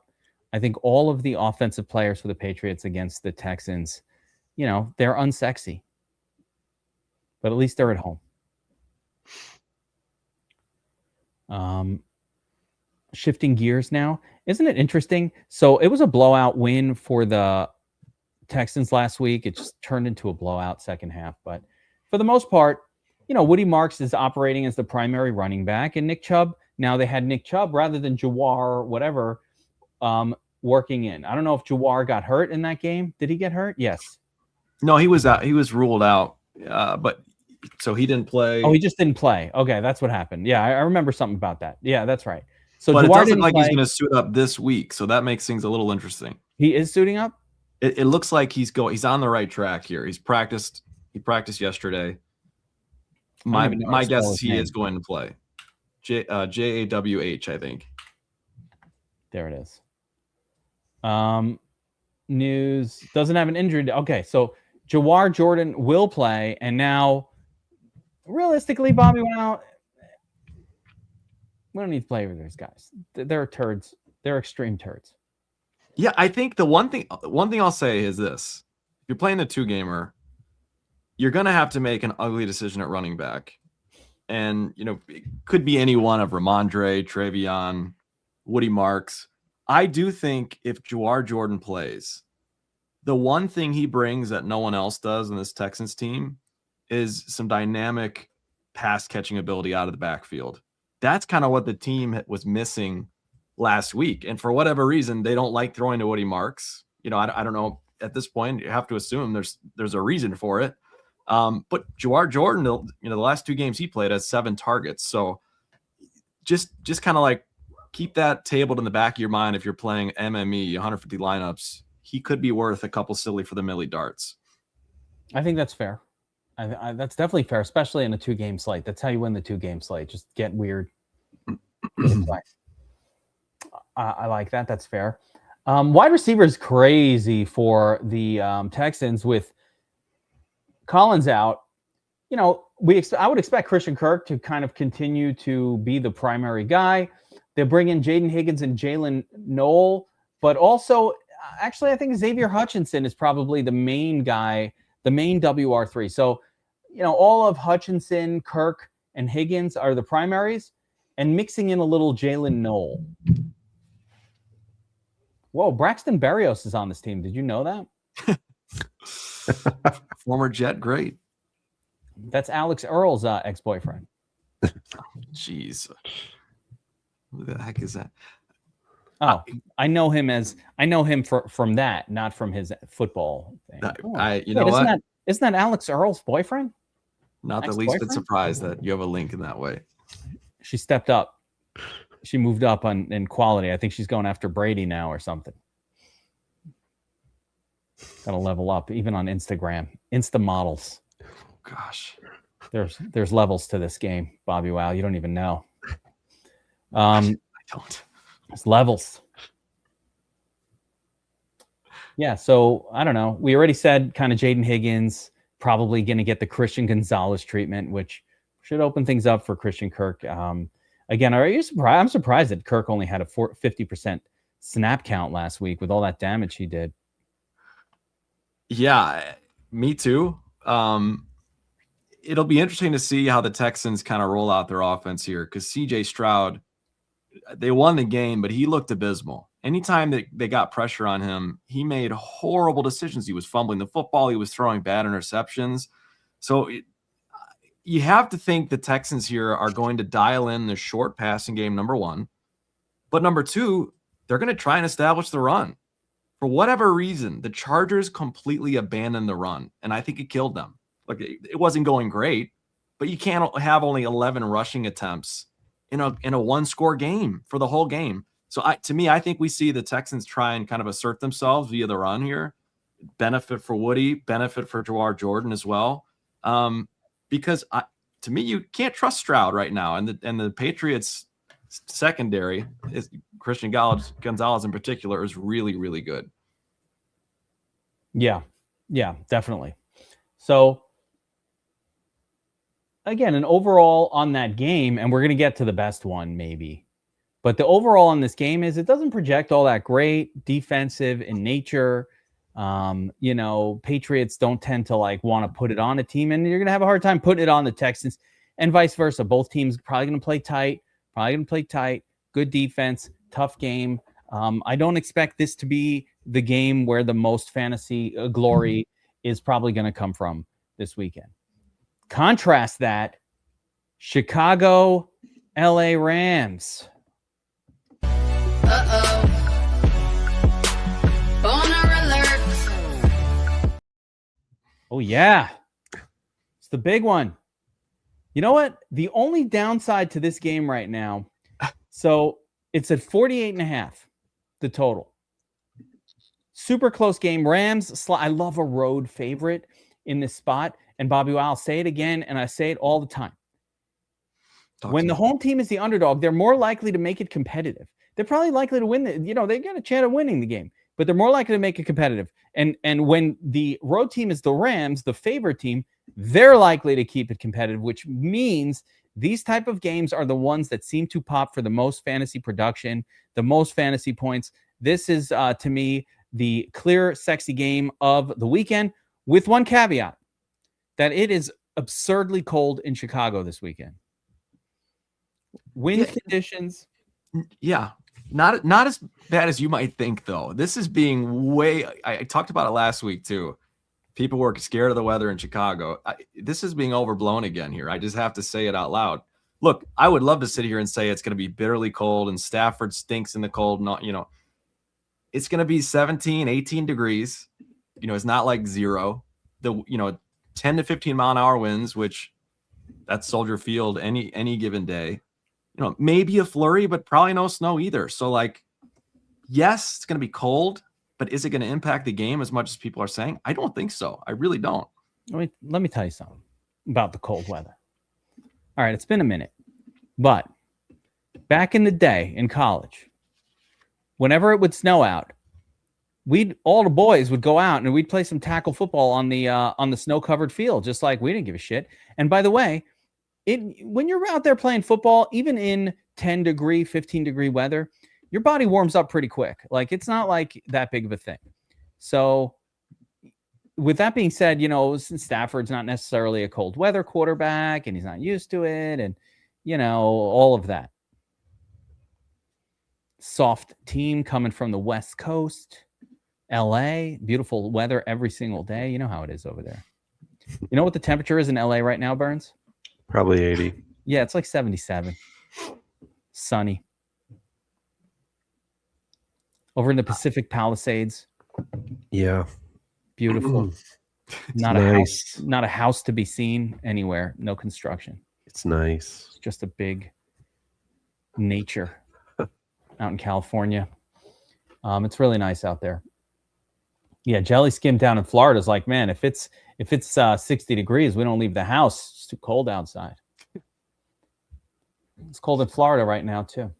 [SPEAKER 1] I think all of the offensive players for the Patriots against the Texans, they're unsexy. But at least they're at home. Shifting gears now. Isn't it interesting? So it was a blowout win for the Texans last week. It just turned into a blowout second half. But for the most part, Woody Marks is operating as the primary running back. And Nick Chubb, now they had Nick Chubb rather than Jawar or whatever working in. I don't know if Jawar got hurt in that game. Did he get hurt? Yes.
[SPEAKER 3] No, he was out. He was ruled out. But so he didn't play.
[SPEAKER 1] Oh, he just didn't play. Okay, that's what happened. Yeah, I remember something about that. Yeah, that's right. So
[SPEAKER 3] but
[SPEAKER 1] Jawar
[SPEAKER 3] it doesn't
[SPEAKER 1] didn't
[SPEAKER 3] like
[SPEAKER 1] play.
[SPEAKER 3] he's going to suit up this week, so that makes things a little interesting.
[SPEAKER 1] He is suiting up?
[SPEAKER 3] It looks like he's on the right track here. He practiced yesterday. My guess is he is going to play. JAWH, I think.
[SPEAKER 1] There it is. News doesn't have an injury. Okay, so Jawar Jordan will play, and now realistically, BobbyWow, we don't need to play with those guys. They're turds. They're extreme turds.
[SPEAKER 3] Yeah, I think the one thing I'll say is this: if you're playing the 2-gamer, you're going to have to make an ugly decision at running back, and it could be any one of Ramondre, Travion, Woody Marks. I do think if Jawar Jordan plays, the one thing he brings that no one else does in this Texans team is some dynamic pass catching ability out of the backfield. That's kind of what the team was missing last week. And for whatever reason, they don't like throwing to Woody Marks. I don't know. At this point, you have to assume there's a reason for it. But Jawar Jordan, the last 2 games he played has 7 targets. So just kind of like keep that tabled in the back of your mind. If you're playing MME 150 lineups, he could be worth a couple silly for the millie darts.
[SPEAKER 1] I think that's fair. That's definitely fair, especially in a 2-game slate. That's how you win the 2-game slate. Just get weird. I like that. That's fair. Wide receiver is crazy for the Texans with Collins out. I would expect Christian Kirk to kind of continue to be the primary guy. They bring in Jaden Higgins and Jalen Noel, but also, actually, I think Xavier Hutchinson is probably the main guy, the main WR3. So, all of Hutchinson, Kirk, and Higgins are the primaries, and mixing in a little Jalen Noel. Whoa, Braxton Berrios is on this team. Did you know that?
[SPEAKER 3] Former Jet, great.
[SPEAKER 1] That's Alex Earl's ex-boyfriend.
[SPEAKER 3] Jeez. Who the heck is that?
[SPEAKER 1] Oh, I know him from that, not from his football thing. Isn't that Alex Earl's boyfriend?
[SPEAKER 3] Not the least bit surprised that you have a link in that way.
[SPEAKER 1] She stepped up. She moved up in quality. I think she's going after Brady now or something. Gotta level up, even on Instagram. Insta models.
[SPEAKER 3] Oh, gosh.
[SPEAKER 1] There's levels to this game, BobbyWow. You don't even know.
[SPEAKER 3] I don't.
[SPEAKER 1] There's levels. Yeah, so I don't know. We already said kind of Jaden Higgins probably going to get the Christian Gonzalez treatment, which should open things up for Christian Kirk. Again, are you surprised? I'm surprised that Kirk only had a 50% snap count last week with all that damage he did.
[SPEAKER 3] Yeah, me too. It'll be interesting to see how the Texans kind of roll out their offense here, because CJ Stroud, they won the game, but he looked abysmal. Anytime that they got pressure on him, he made horrible decisions. He was fumbling the football. He was throwing bad interceptions. So you have to think the Texans here are going to dial in the short passing game, number one. But number two, they're going to try and establish the run. For whatever reason, the Chargers completely abandoned the run, and I think it killed them. Like it wasn't going great, but you can't have only 11 rushing attempts in a one-score game for the whole game. So to me, I think we see the Texans try and kind of assert themselves via the run here. Benefit for Woody, benefit for Jawar Jordan as well. Because to me, you can't trust Stroud right now, and the Patriots secondary is Christian Gonzalez in particular is really, really good.
[SPEAKER 1] Yeah, definitely. So again, an overall on that game, and we're going to get to the best one maybe, but the overall on this game is it doesn't project all that great, defensive in nature. Patriots don't tend to want to put it on a team, and you're going to have a hard time putting it on the Texans, and vice versa. Both teams probably going to play tight, good defense, tough game. I don't expect this to be the game where the most fantasy glory is probably going to come from this weekend. Contrast that, Chicago, LA Rams. Oh, yeah. It's the big one. You know what? The only downside to this game right now, so it's at 48.5, the total. Super close game. Rams, I love a road favorite in this spot. And BobbyWow, I'll say it again, and I say it all the time. When the home team is the underdog, they're more likely to make it competitive. They're probably likely to win. They got a chance of winning the game, but they're more likely to make it competitive. And when the road team is the Rams, the favorite team, they're likely to keep it competitive, which means these type of games are the ones that seem to pop for the most fantasy production, the most fantasy points. This is, to me, the clear, sexy game of the weekend, with one caveat, that it is absurdly cold in Chicago this weekend. Wind conditions.
[SPEAKER 3] Yeah. Not as bad as you might think, though. This is being I talked about it last week, too. People were scared of the weather in Chicago. This is being overblown again here. I just have to say it out loud. Look, I would love to sit here and say it's going to be bitterly cold and Stafford stinks in the cold. It's going to be 17, 18 degrees. It's not like zero. 10 to 15 mile an hour winds, which that's Soldier Field any given day. Maybe a flurry, but probably no snow either. So yes, it's going to be cold, but is it going to impact the game as much as people are saying? I don't think so. I really don't.
[SPEAKER 1] Let me tell you something about the cold weather. All right, it's been a minute, but back in the day in college, whenever it would snow out, all the boys would go out and we'd play some tackle football on the snow-covered field, just like we didn't give a shit. And by the way, when you're out there playing football, even in 10-degree, 15-degree weather, your body warms up pretty quick. It's not like that big of a thing. So with that being said, Stafford's not necessarily a cold weather quarterback and he's not used to it. And, all of that. Soft team coming from the West Coast, LA, beautiful weather every single day. You know how it is over there. You know what the temperature is in LA right now, Burns?
[SPEAKER 4] Probably 80.
[SPEAKER 1] Yeah, it's like 77. Sunny. Over in the Pacific Palisades.
[SPEAKER 4] Yeah.
[SPEAKER 1] Beautiful. Not nice. Not a house to be seen anywhere. No construction.
[SPEAKER 4] It's nice.
[SPEAKER 1] It's just a big nature out in California. It's really nice out there. Yeah, Jelly Skim down in Florida is like, man, if it's 60 degrees, we don't leave the house. It's too cold outside. It's cold in Florida right now, too.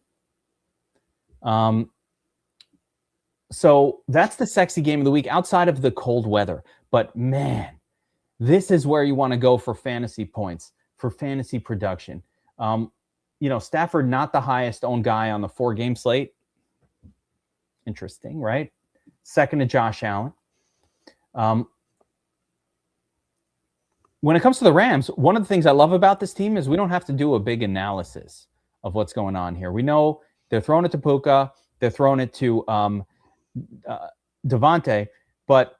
[SPEAKER 1] So that's the sexy game of the week outside of the cold weather. But, man, this is where you want to go for fantasy points, for fantasy production. Stafford, not the highest owned guy on the 4-game slate. Interesting, right? Second to Josh Allen. When it comes to the Rams, one of the things I love about this team is we don't have to do a big analysis of what's going on here. We know they're throwing it to Puka. They're throwing it to Devontae. But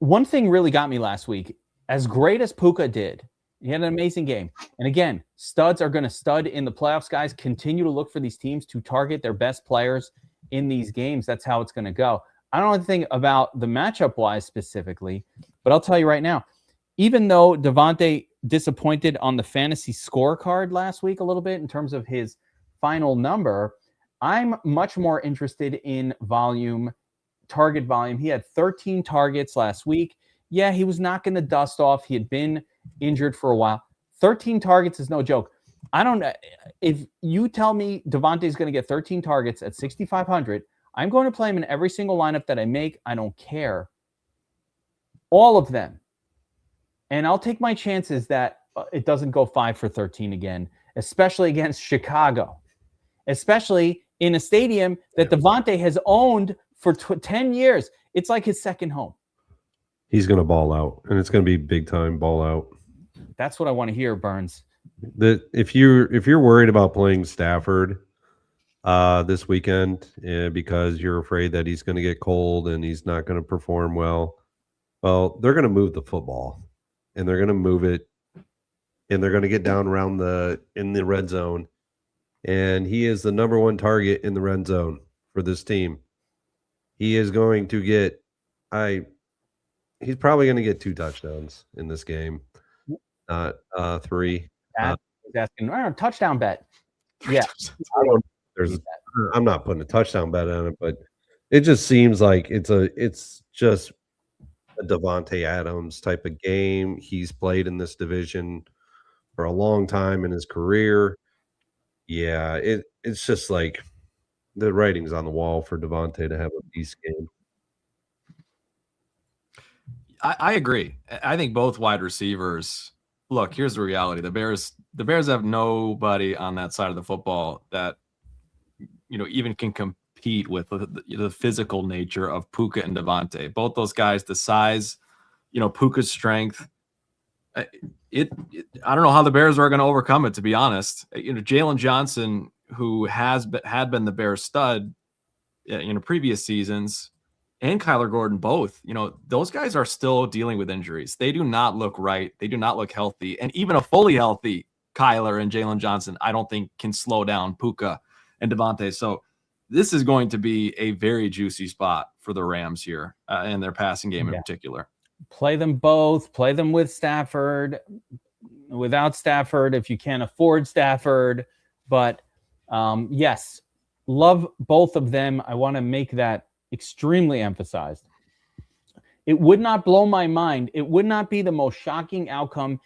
[SPEAKER 1] one thing really got me last week. As great as Puka did, he had an amazing game. And again, studs are going to stud in the playoffs, guys. Continue to look for these teams to target their best players in these games. That's how it's going to go. I don't know anything about the matchup wise specifically, but I'll tell you right now, even though Devontae disappointed on the fantasy scorecard last week a little bit in terms of his final number, I'm much more interested in volume, target volume. He had 13 targets last week. Yeah, he was not going to dust off. He had been injured for a while. 13 targets is no joke. I don't know. If you tell me Devontae's going to get 13 targets at 6,500, I'm going to play him in every single lineup that I make. I don't care. All of them. And I'll take my chances that it doesn't go 5 for 13 again, especially against Chicago, especially in a stadium that Devontae has owned for 10 years. It's like his second home.
[SPEAKER 4] He's going to ball out, and it's going to be big time ball out.
[SPEAKER 1] That's what I want to hear, Burns.
[SPEAKER 4] If you're worried about playing Stafford this weekend because you're afraid that he's going to get cold and he's not going to perform well, they're going to move the football, and they're going to move it, and they're going to get down around in the red zone, and he is the number one target in the red zone for this team. He is going to get he's probably going to get 2 touchdowns in this game, not 3.
[SPEAKER 1] He's asking, touchdown bet. Yeah.
[SPEAKER 4] I'm not putting a touchdown bet on it, but it just seems like it's just a Devontae Adams type of game. He's played in this division for a long time in his career. Yeah, it's just like the writing's on the wall for Devontae to have a beast game.
[SPEAKER 3] I agree. I think both wide receivers. Look, here's the reality: the Bears have nobody on that side of the football that even can compete with the physical nature of Puka and Devontae. Both those guys, the size, Puka's strength. I don't know how the Bears are going to overcome it. To be honest, Jalen Johnson, who had been the Bears stud in previous seasons, and Kyler Gordon both, those guys are still dealing with injuries. They do not look right. They do not look healthy. And even a fully healthy Kyler and Jalen Johnson, I don't think can slow down Puka and Devontae. So this is going to be a very juicy spot for the Rams here and their passing game in particular.
[SPEAKER 1] Play them both. Play them with Stafford, without Stafford if you can't afford Stafford. But yes, love both of them. I want to make that extremely emphasized. It would not blow my mind. It would not be the most shocking outcome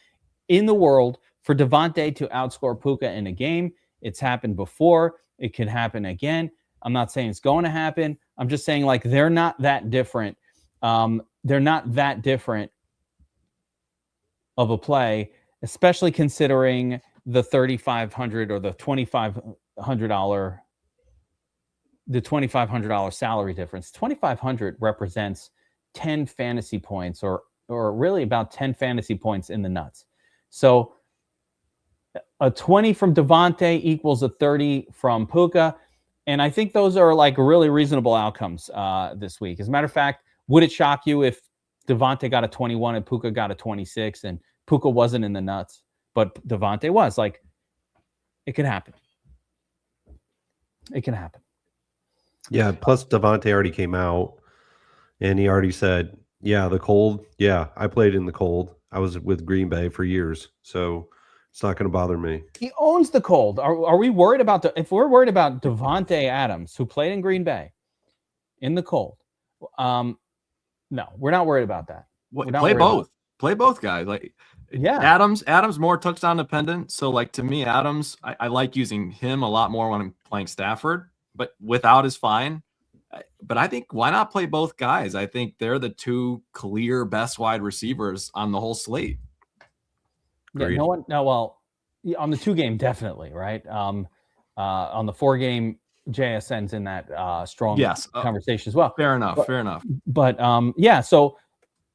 [SPEAKER 1] in the world for Devontae to outscore Puka in a game. It's happened before. It could happen again. I'm not saying it's going to happen. I'm just saying they're not that different. They're not that different of a play, especially considering the $3,500 or the $2,500 salary difference. $2,500 represents 10 fantasy points or really about 10 fantasy points in the nuts. So a 20 from Devontae equals a 30 from Puka. And I think those are really reasonable outcomes this week. As a matter of fact, would it shock you if Devontae got a 21 and Puka got a 26 and Puka wasn't in the nuts, but Devontae was? It could happen. It can happen.
[SPEAKER 4] Yeah, plus Devontae already came out and he already said, the cold. Yeah, I played in the cold. I was with Green Bay for years, so it's not going to bother me.
[SPEAKER 1] He owns the cold. Are we worried about if we're worried about Devontae Adams, who played in Green Bay in the cold? No, we're not worried about that.
[SPEAKER 3] Play both. Play both guys. Adams more touchdown dependent. So to me, Adams, I like using him a lot more when I'm playing Stafford, but without is fine. But I think why not play both guys? I think they're the two clear best wide receivers on the whole slate.
[SPEAKER 1] Yeah, on the 2-game, definitely, right? On the 4-game, JSN's in that strong conversation as well.
[SPEAKER 3] Fair enough.
[SPEAKER 1] But so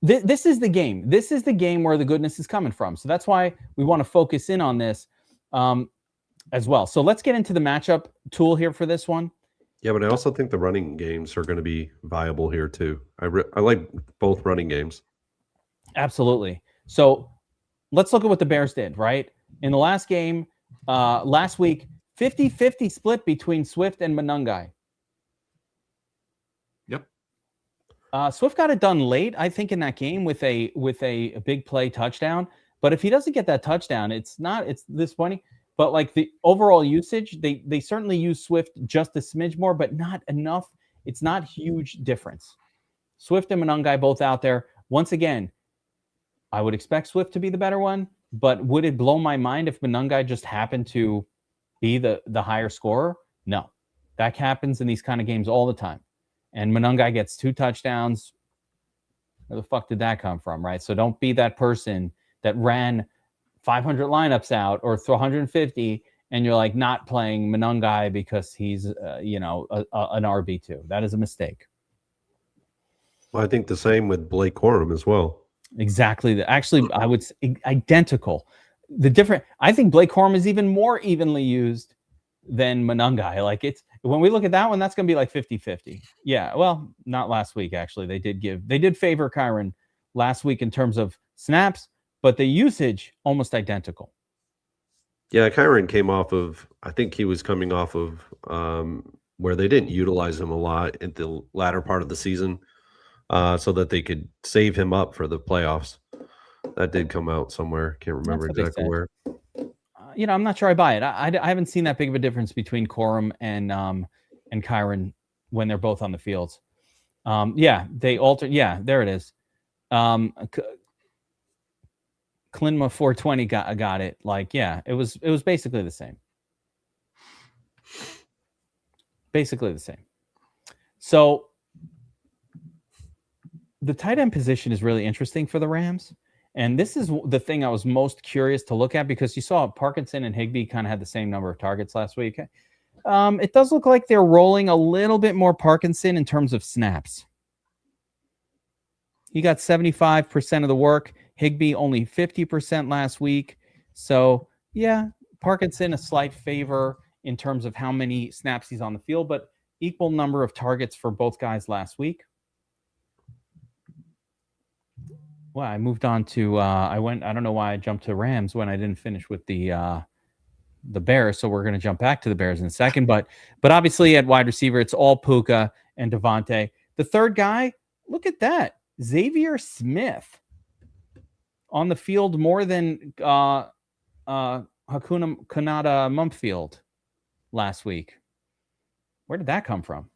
[SPEAKER 1] this is the game. This is the game where the goodness is coming from. So that's why we want to focus in on this as well. So let's get into the matchup tool here for this one.
[SPEAKER 4] Yeah, but I also think the running games are going to be viable here too. I like both running games.
[SPEAKER 1] Absolutely. So let's look at what the Bears did, right? In the last game, last week, 50-50 split between Swift and Monungai.
[SPEAKER 3] Yep.
[SPEAKER 1] Swift got it done late, I think, in that game with a big play touchdown. But if he doesn't get that touchdown, it's disappointing. But like the overall usage, they certainly use Swift just a smidge more, but not enough. It's not huge difference. Swift and Monangai both out there. Once again, I would expect Swift to be the better one, but would it blow my mind if Monangai just happened to be the higher scorer? No. That happens in these kind of games all the time. And Monangai gets 2 touchdowns. Where the fuck did that come from, right? So don't be that person that ran 500 lineups out or throw 150 and you're like not playing Monangai because he's an RB2. That is a mistake.
[SPEAKER 4] Well, I think the same with Blake Corum as well.
[SPEAKER 1] Exactly. Actually, I would say identical. I think Blake Corum is even more evenly used than Monangai. Like when we look at that one, that's going to be like 50-50. Yeah. Well, not last week. Actually, they did favor Kyren last week in terms of snaps, but the usage almost identical.
[SPEAKER 4] Yeah. Kyren came off of, I think he was coming off of where they didn't utilize him a lot at the latter part of the season so that they could save him up for the playoffs. That did come out somewhere. Can't remember exactly where.
[SPEAKER 1] I'm not sure I buy it. I haven't seen that big of a difference between Corum and Kyren when they're both on the fields. They alter. Yeah, there it is. Klinma 420 got it. Like, yeah, it was basically the same. Basically the same. So the tight end position is really interesting for the Rams. And this is the thing I was most curious to look at because you saw Parkinson and Higbee kind of had the same number of targets last week. It does look like they're rolling a little bit more Parkinson in terms of snaps. He got 75% of the work. Higbee only 50% last week. So, yeah, Parkinson a slight favor in terms of how many snaps he's on the field, but equal number of targets for both guys last week. Well, I moved on to I don't know why I jumped to Rams when I didn't finish with the Bears. So we're going to jump back to the Bears in a second. But obviously at wide receiver, it's all Puka and Devontae. The third guy, look at that. Xavier Smith on the field more than Hakuna Kanata Mumpfield last week. Where did that come from?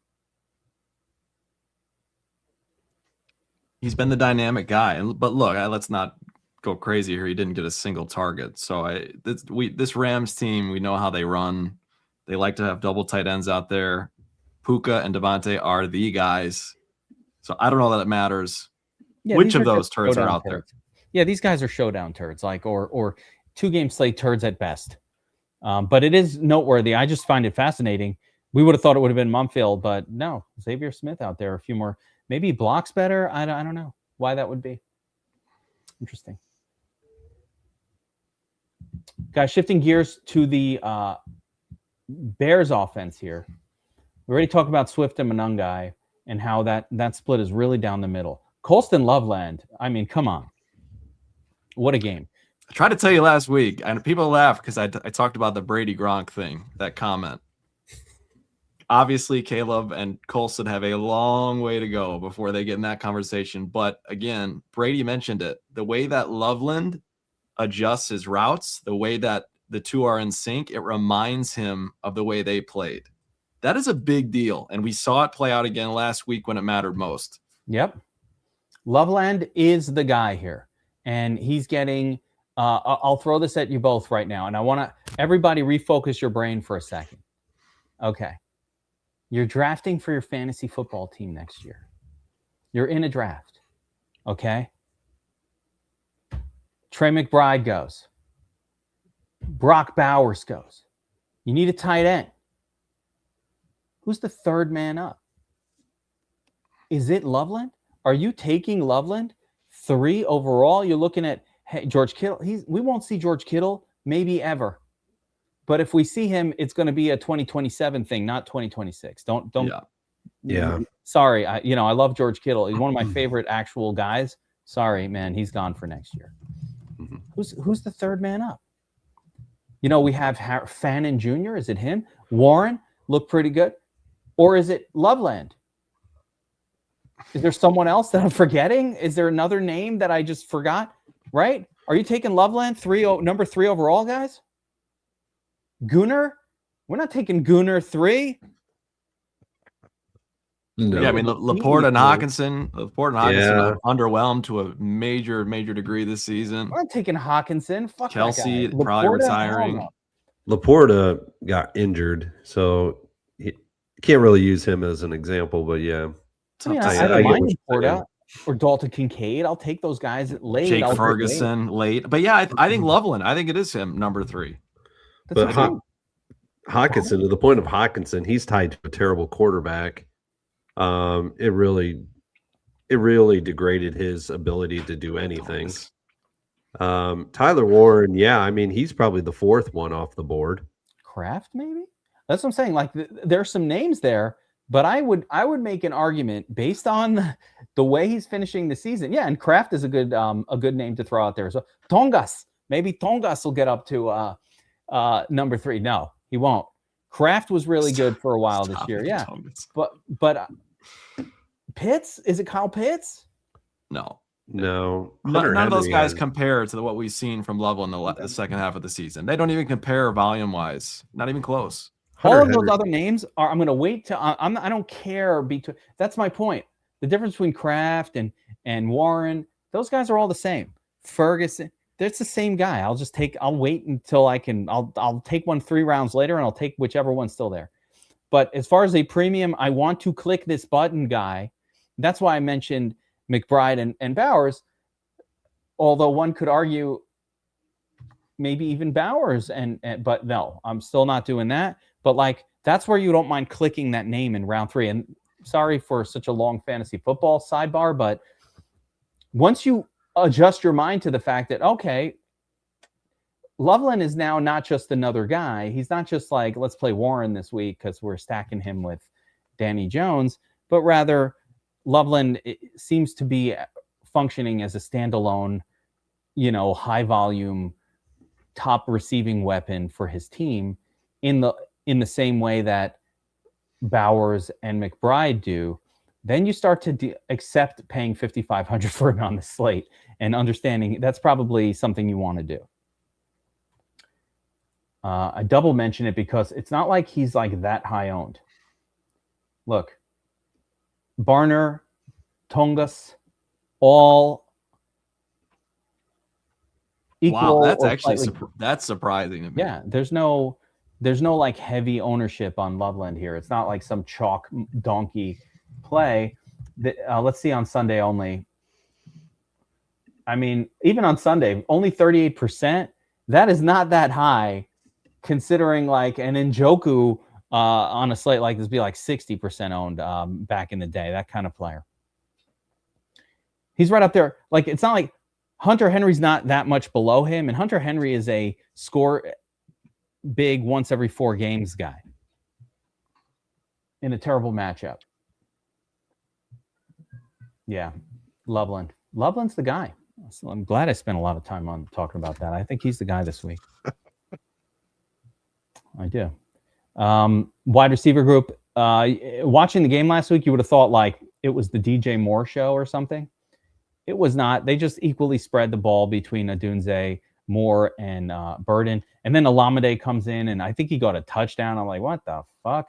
[SPEAKER 3] He's been the dynamic guy, but look, let's not go crazy here. He didn't get a single target. So this Rams team, we know how they run. They like to have double tight ends out there. Puka and Devontae are the guys. So I don't know that it matters which of those turds are out there.
[SPEAKER 1] Yeah, these guys are showdown turds, like or 2-game slate turds at best. But it is noteworthy. I just find it fascinating. We would have thought it would have been Mumpfield, but no, Xavier Smith out there. A few more. Maybe he blocks better. I don't know why that would be. Interesting. Guys, shifting gears to the Bears offense here. We already talked about Swift and Monangai and how that split is really down the middle. Colston Loveland, I mean, come on. What a game.
[SPEAKER 3] I tried to tell you last week, and people laugh because I talked about the Brady Gronk thing, that comment. Obviously, Caleb and Colston have a long way to go before they get in that conversation. But again, Brady mentioned it. The way that Loveland adjusts his routes, the way that the two are in sync, it reminds him of the way they played. That is a big deal. And we saw it play out again last week when it mattered most.
[SPEAKER 1] Yep. Loveland is the guy here. And he's getting, I'll throw this at you both right now. And I want to, everybody refocus your brain for a second. Okay. You're drafting for your fantasy football team next year. You're in a draft. Okay. Trey McBride goes. Brock Bowers goes. You need a tight end. Who's the third man up? Is it Loveland? Are you taking Loveland 3 overall? You're looking at George Kittle. We won't see George Kittle maybe ever. But if we see him, it's going to be a 2027 thing, not 2026. Don't.
[SPEAKER 4] Yeah.
[SPEAKER 1] Sorry, I love George Kittle. He's one of my favorite actual guys. Sorry, man, he's gone for next year. Mm-hmm. Who's the third man up? We have Fannin Jr. Is it him? Warren looked pretty good, or is it Loveland? Is there someone else that I'm forgetting? Is there another name that I just forgot? Right? Are you taking Loveland number 3 overall, guys? Gunnar? We're not taking Gunnar 3.
[SPEAKER 4] No.
[SPEAKER 3] Yeah, I mean Laporte and Hawkinson are underwhelmed to a major degree this season.
[SPEAKER 1] We're not taking Hawkinson. Fuck
[SPEAKER 3] Kelsey
[SPEAKER 1] that guy.
[SPEAKER 3] probably
[SPEAKER 1] Laporta,
[SPEAKER 3] retiring.
[SPEAKER 4] Laporta got injured, so he can't really use him as an example. But yeah,
[SPEAKER 1] I mean,
[SPEAKER 4] I
[SPEAKER 1] I don't
[SPEAKER 4] get
[SPEAKER 1] mind
[SPEAKER 4] what you're
[SPEAKER 1] Laporta or Dalton Kincaid. I'll take those guys late.
[SPEAKER 3] Jake
[SPEAKER 1] I'll
[SPEAKER 3] Ferguson late. But yeah, I think Loveland. I think it is him, number 3.
[SPEAKER 1] That's
[SPEAKER 4] But Hawkinson, to the point of Hawkinson, he's tied to a terrible quarterback. It really degraded his ability to do anything. Tyler Warren, yeah, I mean, he's probably the 4th one off the board.
[SPEAKER 1] Kraft, maybe? That's what I'm saying. Like, there's some names there, but I would make an argument based on the way he's finishing the season. Yeah, and Kraft is a good name to throw out there. So Tongas, maybe Tongas will get up to number 3. No, he won't. Kraft was really good for a while this year. Yeah, but Pitts, is it Kyle Pitts?
[SPEAKER 3] No.
[SPEAKER 4] None
[SPEAKER 3] of those guys compare to what we've seen from Loveland the second half of the season. They don't even compare volume wise. Not even close.
[SPEAKER 1] All of those other names are. I'm going to wait till I don't care. That's my point. The difference between Kraft and Warren, those guys are all the same. Ferguson, that's the same guy. I'll wait until I can. I'll take one 3 rounds later, and I'll take whichever one's still there. But as far as a premium, I want to click this button guy. That's why I mentioned McBride and Bowers. Although one could argue maybe even Bowers, but no, I'm still not doing that. But like, that's where you don't mind clicking that name in round 3. And sorry for such a long fantasy football sidebar, but once you adjust your mind to the fact that, okay, Loveland is now not just another guy. He's not just like, let's play Warren this week because we're stacking him with Danny Jones, but rather Loveland seems to be functioning as a standalone, high volume, top receiving weapon for his team in the same way that Bowers and McBride do. Then you start to accept paying $5,500 for him on the slate and understanding that's probably something you want to do. I double mention it because it's not like he's like that high owned. Look, Barner, Tongas, all equal.
[SPEAKER 3] Wow, that's actually that's surprising to me.
[SPEAKER 1] Yeah, there's no like heavy ownership on Loveland here. It's not like some chalk donkey play. Let's see on Sunday only. I mean, even on Sunday, only 38%. That is not that high, considering like an Njoku on a slate like this be like 60% owned back in the day. That kind of player. He's right up there. Like, it's not like Hunter Henry's not that much below him, and Hunter Henry is a score big once every 4 games guy in a terrible matchup. Yeah, Loveland. Loveland's the guy. So I'm glad I spent a lot of time on talking about that. I think he's the guy this week. I do. Wide receiver group. Watching the game last week, you would have thought like it was the DJ Moore show or something. It was not. They just equally spread the ball between Odunze, Moore, and Burden. And then Olamide comes in, and I think he got a touchdown. I'm like, what the fuck?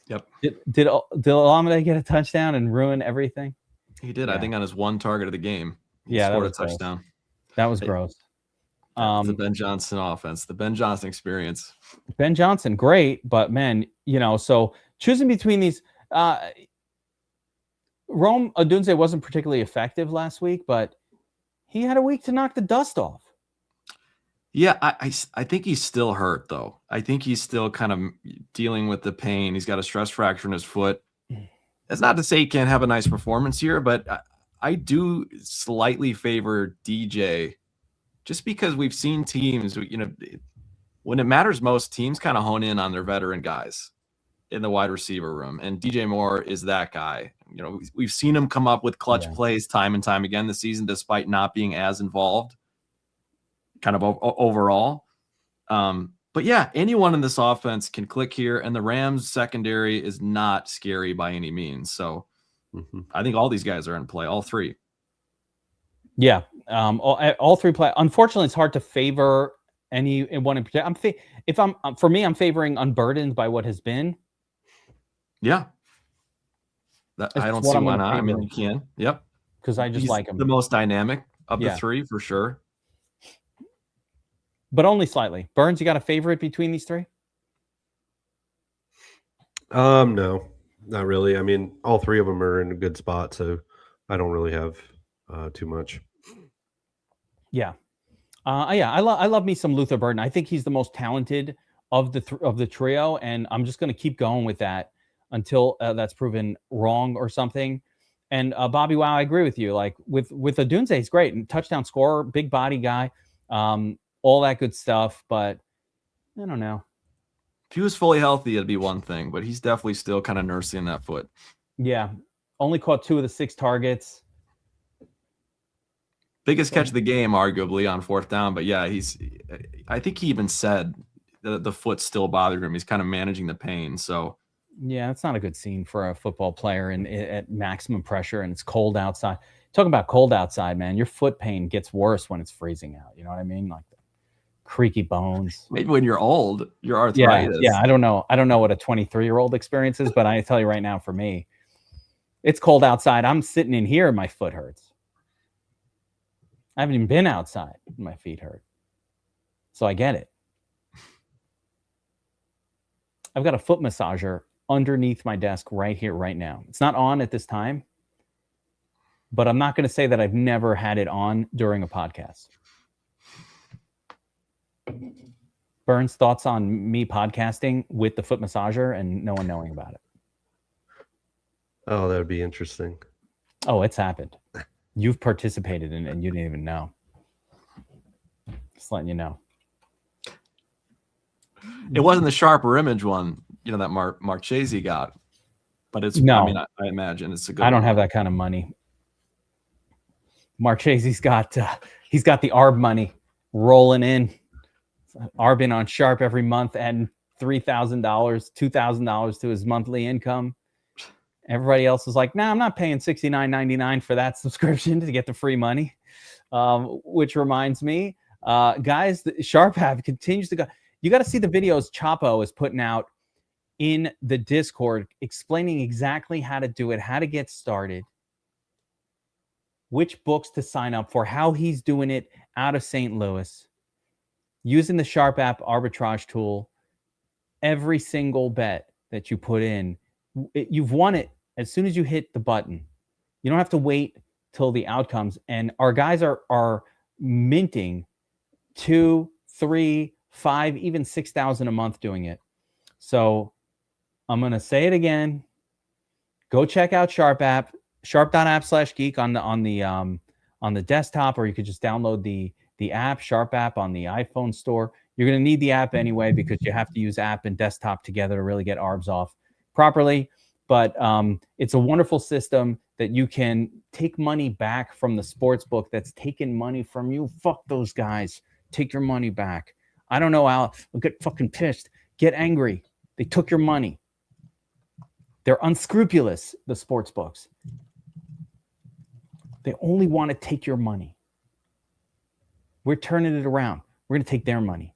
[SPEAKER 3] Yep.
[SPEAKER 1] Did Olamide get a touchdown and ruin everything?
[SPEAKER 3] He did. Yeah. I think on his one target of the game. He
[SPEAKER 1] scored
[SPEAKER 3] that was
[SPEAKER 1] a
[SPEAKER 3] touchdown.
[SPEAKER 1] Gross. That was gross.
[SPEAKER 3] The Ben Johnson offense, the Ben Johnson experience.
[SPEAKER 1] Ben Johnson, great, but man, so choosing between these, Rome Odunze wasn't particularly effective last week, but he had a week to knock the dust off.
[SPEAKER 3] Yeah, I think he's still hurt though. I think he's still kind of dealing with the pain. He's got a stress fracture in his foot. That's not to say he can't have a nice performance here, but I do slightly favor DJ. Just because we've seen teams, when it matters most, teams kind of hone in on their veteran guys in the wide receiver room. And DJ Moore is that guy. We've seen him come up with clutch plays time and time again this season, despite not being as involved kind of overall. But yeah, anyone in this offense can click here. And the Rams secondary is not scary by any means. So I think all these guys are in play, all three.
[SPEAKER 1] Yeah, all three play. Unfortunately, it's hard to favor any in one in particular. I'm favoring Unburdened by what has been.
[SPEAKER 3] Yeah, I don't see why not. I mean, you can. Yep,
[SPEAKER 1] because I just like him.
[SPEAKER 3] The most dynamic of the three for sure,
[SPEAKER 1] but only slightly. Burns, you got a favorite between these three?
[SPEAKER 4] No, not really. I mean, all three of them are in a good spot, so I don't really have too much.
[SPEAKER 1] Yeah. I love me some Luther Burden. I think he's the most talented of the trio, and I'm just going to keep going with that until that's proven wrong or something. And Bobby, wow, I agree with you. Like with Odunze, he's great and touchdown scorer, big body guy, all that good stuff. But I don't know.
[SPEAKER 3] If he was fully healthy, it'd be one thing, but he's definitely still kind of nursing that foot.
[SPEAKER 1] Yeah, only caught 2 of the 6 targets.
[SPEAKER 3] Biggest catch of the game, arguably, on 4th down. But yeah, I think he even said that the foot's still bothering him. He's kind of managing the pain. So
[SPEAKER 1] yeah, it's not a good scene for a football player at maximum pressure and it's cold outside. Talking about cold outside, man, your foot pain gets worse when it's freezing out. You know what I mean? Like the creaky bones.
[SPEAKER 3] Maybe when you're old, your arthritis.
[SPEAKER 1] Yeah, I don't know. I don't know what a 23-year-old experience is, but I tell you right now, for me, it's cold outside. I'm sitting in here and my foot hurts. I haven't even been outside and my feet hurt. So I get it. I've got a foot massager underneath my desk right here, right now. It's not on at this time, but I'm not going to say that I've never had it on during a podcast. Burns, thoughts on me podcasting with the foot massager and no one knowing about it?
[SPEAKER 4] Oh, that would be interesting.
[SPEAKER 1] Oh, it's happened. You've participated in it and you didn't even know. Just letting you know.
[SPEAKER 3] It wasn't the sharper image one, that Marchese got, but it's.
[SPEAKER 1] No.
[SPEAKER 3] I mean, I imagine it's a good.
[SPEAKER 1] I don't have that kind of money. Marchese's got he's got the ARB money rolling in. ARB on Sharp every month, adding $3,000, $2,000 to his monthly income. Everybody else is like, nah, I'm not paying $69.99 for that subscription to get the free money. Which reminds me, guys, the Sharp app continues to go. You got to see the videos Chapo is putting out in the Discord, explaining exactly how to do it, how to get started, which books to sign up for, how he's doing it out of St. Louis, using the Sharp app arbitrage tool. Every single bet that you put in, you've won it as soon as you hit the button. You don't have to wait till the outcomes. And our guys are minting 2, 3, 5, even 6,000 a month doing it. So I'm going to say it again. Go check out Sharp app, sharp.app/geek on the desktop, or you could just download the app, Sharp app on the iPhone store. You're going to need the app anyway, because you have to use app and desktop together to really get ARBs off properly. But it's a wonderful system that you can take money back from the sports book that's taken money from you. Fuck those guys. Take your money back. I don't know, Al. I'll get fucking pissed. Get angry. They took your money. They're unscrupulous, the sports books. They only want to take your money. We're turning it around. We're going to take their money.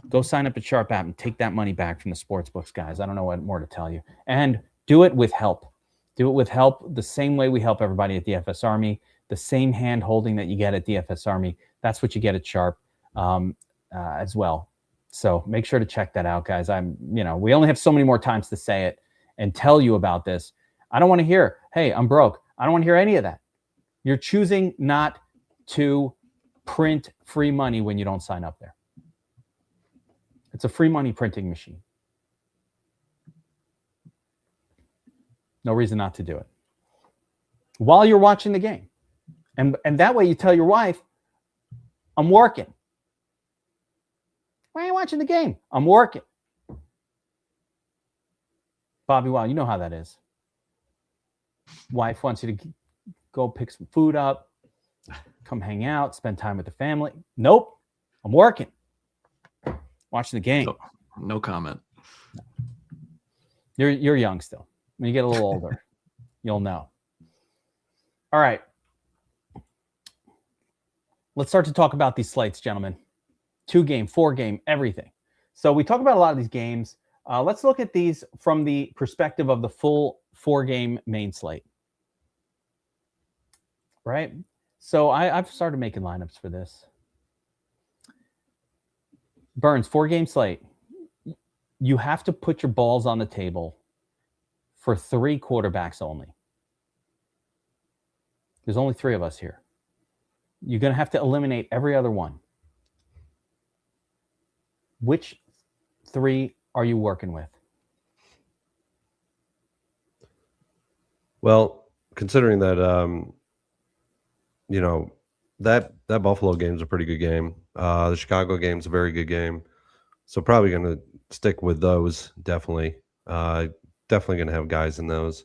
[SPEAKER 1] Go sign up at Sharp app and take that money back from the sports books, guys. I don't know what more to tell you. And do it with help. Do it with help the same way we help everybody at DFS Army. The same hand holding that you get at DFS Army. That's what you get at Sharp as well. So make sure to check that out, guys. We only have so many more times to say it and tell you about this. I don't want to hear, hey, I'm broke. I don't want to hear any of that. You're choosing not to print free money when you don't sign up there. It's a free money printing machine. No reason not to do it while you're watching the game. And that way you tell your wife, I'm working. Why are you watching the game? I'm working. Bobby, wow, you know how that is. Wife wants you to go pick some food up, come hang out, spend time with the family. Nope, I'm working. Watching the game.
[SPEAKER 3] No comment.
[SPEAKER 1] You're young still. When you get a little older, you'll know. All right. Let's start to talk about these slates, gentlemen. 2-game, 4-game, everything. So we talk about a lot of these games. Let's look at these from the perspective of the full 4-game main slate. Right? So I've started making lineups for this. Burns, 4-game slate. You have to put your balls on the table for 3 quarterbacks only. There's only 3 of us here. You're going to have to eliminate every other one. Which 3 are you working with?
[SPEAKER 4] Well, considering that, that Buffalo game's a pretty good game. The Chicago game's a very good game. So probably going to stick with those, definitely. Definitely going to have guys in those.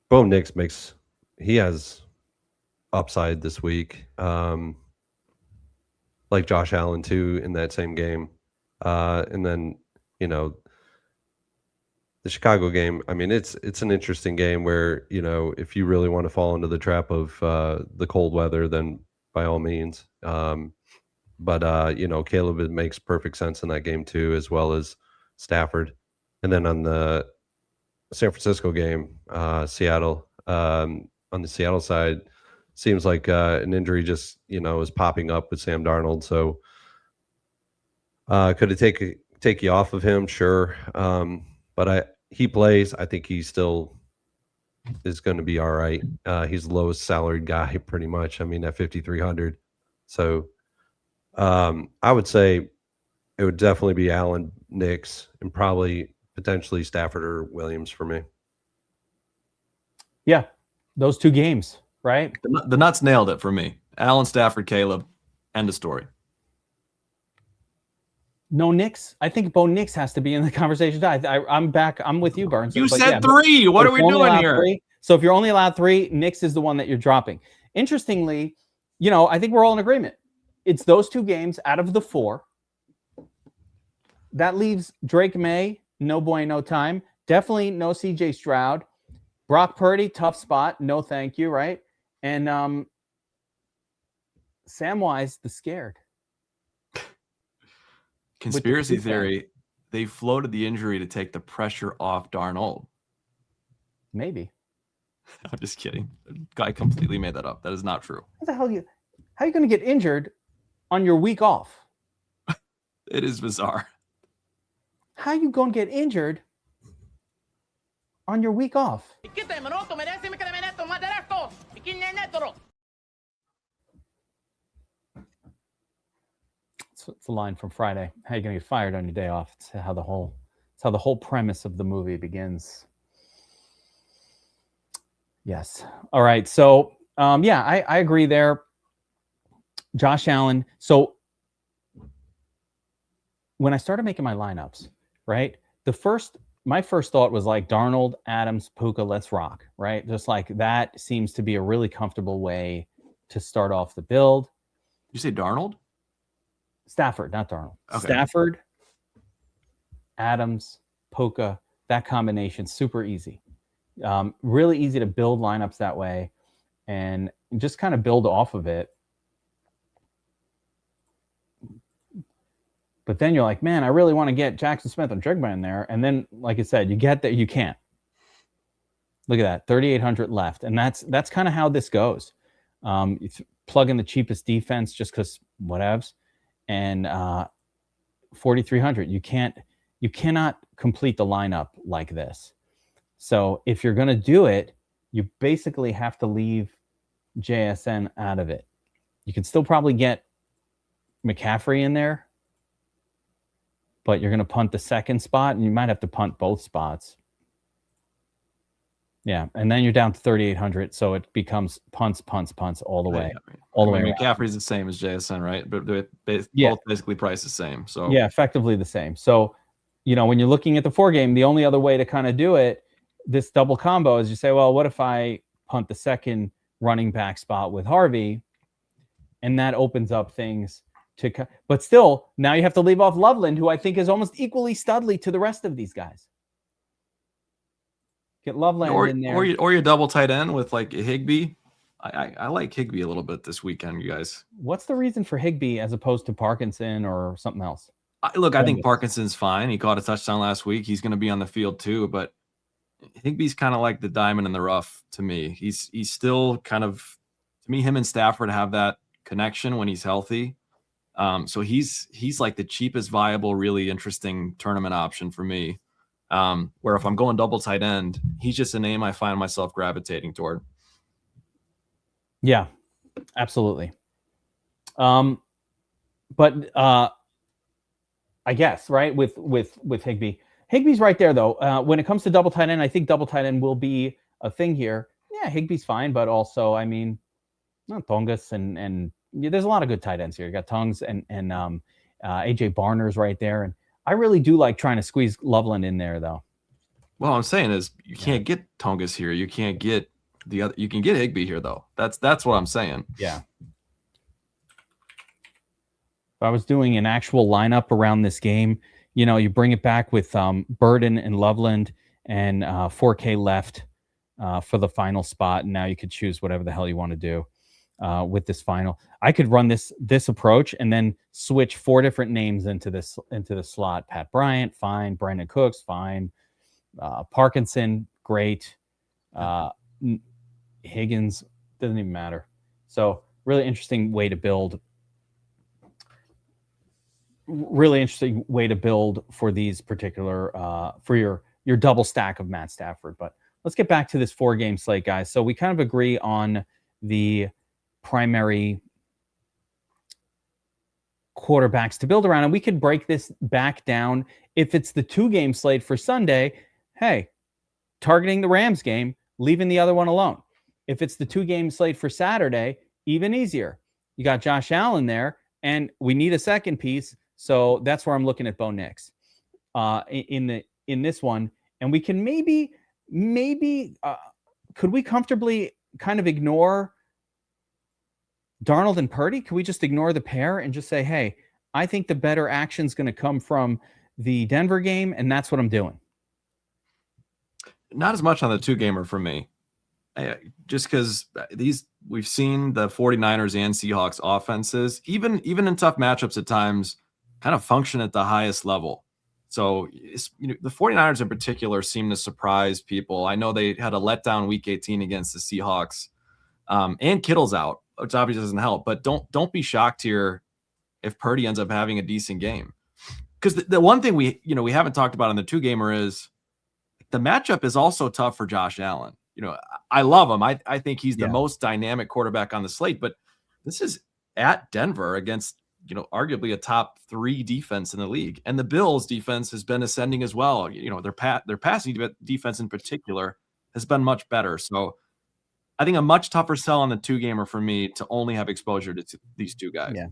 [SPEAKER 4] Bo Nix he has upside this week. Like Josh Allen too in that same game. And then, the Chicago game, I mean, it's an interesting game where, if you really want to fall into the trap of the cold weather, then by all means. But Caleb, it makes perfect sense in that game too, as well as Stafford. And then on the San Francisco game, Seattle, on the Seattle side, seems like an injury just, is popping up with Sam Darnold. So could it take you off of him? Sure. But he plays. I think he still is going to be all right. He's the lowest salaried guy pretty much. I mean, at 5,300. So I would say it would definitely be Allen, Nix, and probably potentially Stafford or Williams for me.
[SPEAKER 1] Yeah, those 2 games, right?
[SPEAKER 3] The nuts nailed it for me. Allen, Stafford, Caleb, end of story.
[SPEAKER 1] No Nix. I think Bo Nix has to be in the conversation. I'm back. I'm with you, Burns.
[SPEAKER 3] You said 3. What are we doing here?
[SPEAKER 1] 3, so if you're only allowed 3, Nix is the one that you're dropping. Interestingly, I think we're all in agreement. It's those 2 games out of the 4. That leaves Drake May, no bueno time. Definitely no CJ Stroud. Brock Purdy, tough spot. No thank you, right? And Samwise, the scared.
[SPEAKER 3] Conspiracy theory, they floated the injury to take the pressure off Darnold.
[SPEAKER 1] Maybe.
[SPEAKER 3] I'm just kidding. The guy completely made that up. That is not true.
[SPEAKER 1] How are you going to get injured on your week off?
[SPEAKER 3] It is bizarre.
[SPEAKER 1] How are you going to get injured on your week off? It's a line from Friday. How are you going to get fired on your day off? It's how the whole premise of the movie begins. Yes. All right. So, I agree there. Josh Allen. So when I started making my lineups, right, my first thought was like Darnold, Adams, Puka, let's rock, right? Just like that seems to be a really comfortable way to start off the build.
[SPEAKER 3] You say Darnold?
[SPEAKER 1] Stafford, not Darnold.
[SPEAKER 3] Okay.
[SPEAKER 1] Stafford, Adams, Puka, that combination, super easy. Really easy to build lineups that way and just kind of build off of it. But then you're like, man, I really want to get Jackson Smith and Jigba in there. And then, like I said, you get that you can't. Look at that, 3,800 left. And that's kind of how this goes. You plug in the cheapest defense just because whatevs. And 4,300. You cannot complete the lineup like this. So if you're going to do it, you basically have to leave JSN out of it. You can still probably get McCaffrey in there, but you're going to punt the second spot, and you might have to punt both spots. Yeah, and then you're down to 3,800, so it becomes punts all the way. All the way around.
[SPEAKER 3] McCaffrey's the same as JSN, right? But both basically priced the same. So
[SPEAKER 1] yeah, effectively the same. So, when you're looking at the 4-game, the only other way to kind of do it, this double combo, is you say, well, what if I punt the second running back spot with Harvey, and that opens up things but still, now you have to leave off Loveland, who I think is almost equally studly to the rest of these guys. Get Loveland in there.
[SPEAKER 3] Or your double tight end with like Higbee. I like Higbee a little bit this weekend, you guys.
[SPEAKER 1] What's the reason for Higbee as opposed to Parkinson or something else?
[SPEAKER 3] I think Parkinson's fine. He caught a touchdown last week. He's going to be on the field too, but Higbee's kind of like the diamond in the rough to me. He's still kind of, to me, him and Stafford have that connection when he's healthy. So he's like the cheapest viable, really interesting tournament option for me. Where if I'm going double tight end, he's just a name I find myself gravitating toward.
[SPEAKER 1] Yeah, absolutely. But I guess, right, with Higbee. Higbee's right there, though. When it comes to double tight end, I think double tight end will be a thing here. Yeah, Higbee's fine, but also, I mean, Tongas and yeah, there's a lot of good tight ends here. You got Tongues and AJ Barner's right there. And I really do like trying to squeeze Loveland in there, though.
[SPEAKER 3] Well, I'm saying is you can't get Tongas here. You can't get the other. You can get Higbee here, though. That's what I'm saying.
[SPEAKER 1] Yeah. If I was doing an actual lineup around this game, you bring it back with Burden and Loveland and 4K left for the final spot. And now you could choose whatever the hell you want to do with this final. I could run this approach and then switch 4 different names into the slot. Pat Bryant, fine. Brandon Cooks, fine. Parkinson, great. Higgins, doesn't even matter. So really interesting way to build. Really interesting way to build for these particular for your double stack of Matt Stafford. But let's get back to this 4-game slate, guys. So we kind of agree on the primary quarterbacks to build around, and we could break this back down. If it's the 2-game slate for Sunday, hey, targeting the Rams game, leaving the other one alone. If it's the 2-game slate for Saturday, even easier. You got Josh Allen there, and we need a second piece. So that's where I'm looking at Bo Nix in this one. And we can maybe could we comfortably kind of ignore Darnold and Purdy? Could we just ignore the pair and just say, hey, I think the better action is going to come from the Denver game, and that's what I'm doing?
[SPEAKER 3] Not as much on the 2-gamer for me. Just because we've seen the 49ers and Seahawks offenses, even in tough matchups at times, kind of function at the highest level. So the 49ers in particular seem to surprise people. I know they had a letdown week 18 against the Seahawks, and Kittle's out, which obviously doesn't help. But don't be shocked here if Purdy ends up having a decent game, because the one thing we haven't talked about in the 2-gamer is the matchup is also tough for Josh Allen. I love him. I think he's the most dynamic quarterback on the slate, but this is at Denver against, arguably a top 3 defense in the league. And the Bills defense has been ascending as well. Their passing defense in particular has been much better. So I think a much tougher sell on the 2-gamer for me to only have exposure to these 2 guys.
[SPEAKER 1] Yeah.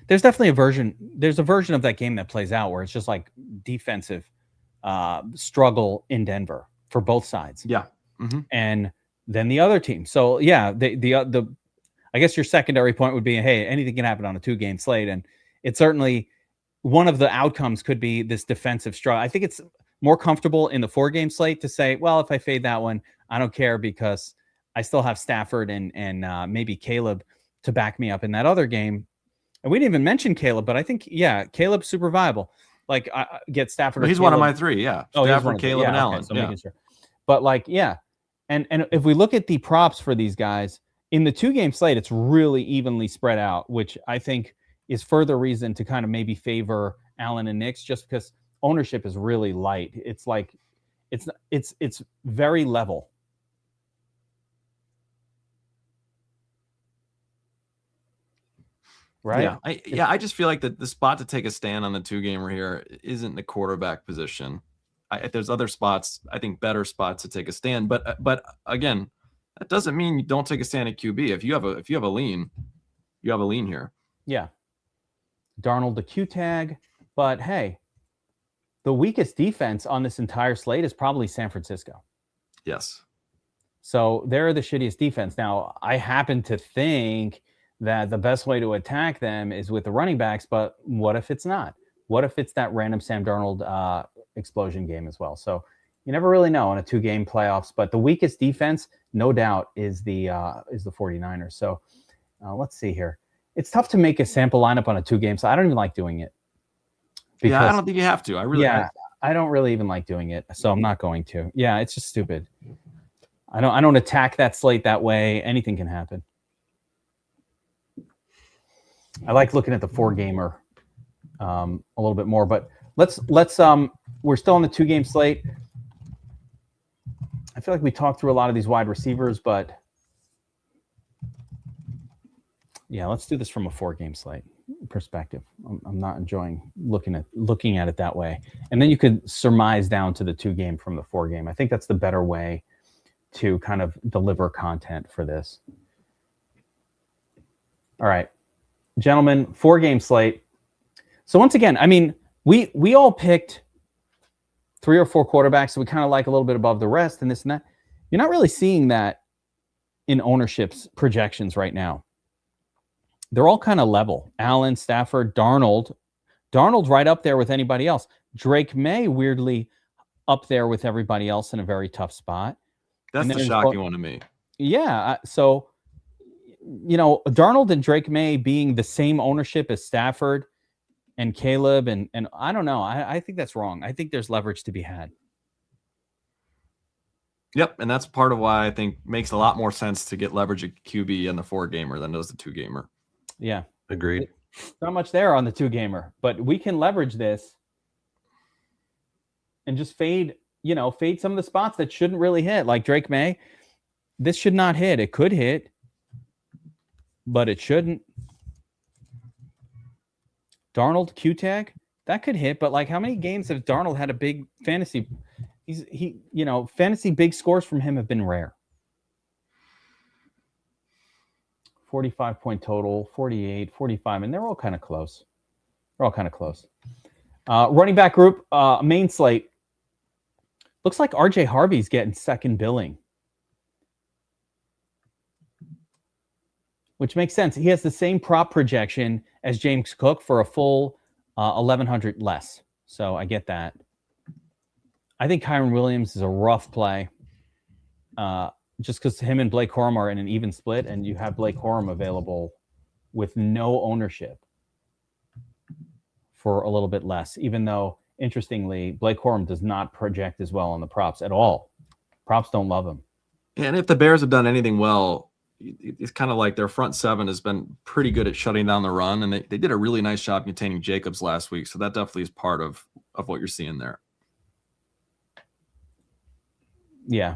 [SPEAKER 1] There's definitely there's a version of that game that plays out where it's just like defensive struggle in Denver for both sides.
[SPEAKER 3] Yeah. Mm-hmm.
[SPEAKER 1] And then the other team. So yeah, the I guess your secondary point would be, hey, anything can happen on a 2-game slate, and it's certainly one of the outcomes could be this defensive struggle. I think it's more comfortable in the 4-game slate to say, well, if I fade that one, I don't care because I still have Stafford and maybe Caleb to back me up in that other game. And we didn't even mention Caleb, but I think Caleb's super viable. Like get Stafford.
[SPEAKER 3] Well, he's one of my 3. Yeah,
[SPEAKER 1] Stafford,
[SPEAKER 3] Caleb, and Allen.
[SPEAKER 1] So making sure. But and if we look at the props for these guys in the 2-game slate, it's really evenly spread out, which I think is further reason to kind of maybe favor Allen and Nix, just because ownership is really light. It's like it's very level. Right?
[SPEAKER 3] Yeah. I just feel like the spot to take a stand on the 2-gamer here isn't the quarterback position. There's other spots, I think, better spots to take a stand. But again, that doesn't mean you don't take a stand at QB. If you have a lean, you have a lean here.
[SPEAKER 1] Yeah. Darnold the Q tag, but hey, the weakest defense on this entire slate is probably San Francisco.
[SPEAKER 3] Yes.
[SPEAKER 1] So they're the shittiest defense. Now, I happen to think that the best way to attack them is with the running backs, but what if it's not? What if it's that random Sam Darnold explosion game as well? So, You never really know in a 2-game playoffs, but the weakest defense, no doubt, is the 49ers. So let's see here. It's tough to make a sample lineup on a 2-game, so I don't even like doing it.
[SPEAKER 3] Yeah, I don't think you have to.
[SPEAKER 1] I don't really even like doing it, so I'm not going to. Yeah, it's just stupid. I don't attack that slate that way. Anything can happen. I like looking at the 4-gamer a little bit more, but let's we're still on the 2-game slate. I feel like we talked through a lot of these wide receivers, but yeah, let's do this from a 4-game slate perspective. I'm not enjoying looking at it that way. And then you could surmise down to the 2-game from the 4-game. I think that's the better way to kind of deliver content for this. All right, gentlemen, 4-game slate. So once again, I mean, we all picked 3 or 4 quarterbacks that we kind of like a little bit above the rest and this and that. You're not really seeing that in ownership's projections right now. They're all kind of level. Allen, Stafford, Darnold. Darnold right up there with anybody else. Drake May weirdly up there with everybody else in a very tough spot.
[SPEAKER 3] That's the shocking one to me.
[SPEAKER 1] Yeah. So, Darnold and Drake May being the same ownership as Stafford and Caleb, and I don't know. I think that's wrong. I think there's leverage to be had.
[SPEAKER 3] Yep, and that's part of why I think makes a lot more sense to get leverage at QB in the 4-gamer than does the 2-gamer.
[SPEAKER 1] Yeah.
[SPEAKER 4] Agreed.
[SPEAKER 1] Not much there on the 2-gamer, but we can leverage this and just fade some of the spots that shouldn't really hit. Like Drake May, this should not hit. It could hit, but it shouldn't. Darnold, Q-tag, that could hit, but like how many games have Darnold had a big fantasy? Fantasy big scores from him have been rare. 45-point total, 48, 45, and they're all kind of close. Running back group, main slate. Looks like RJ Harvey's getting second billing, which makes sense. He has the same prop projection as James Cook for a full 1,100 less. So I get that. I think Kyron Williams is a rough play just because him and Blake Corum are in an even split, and you have Blake Corum available with no ownership for a little bit less, even though, interestingly, Blake Corum does not project as well on the props at all. Props don't love him.
[SPEAKER 3] And if the Bears have done anything well, it's kind of like their front 7 has been pretty good at shutting down the run, and they did a really nice job containing Jacobs last week, so that definitely is part of what you're seeing there.
[SPEAKER 1] Yeah.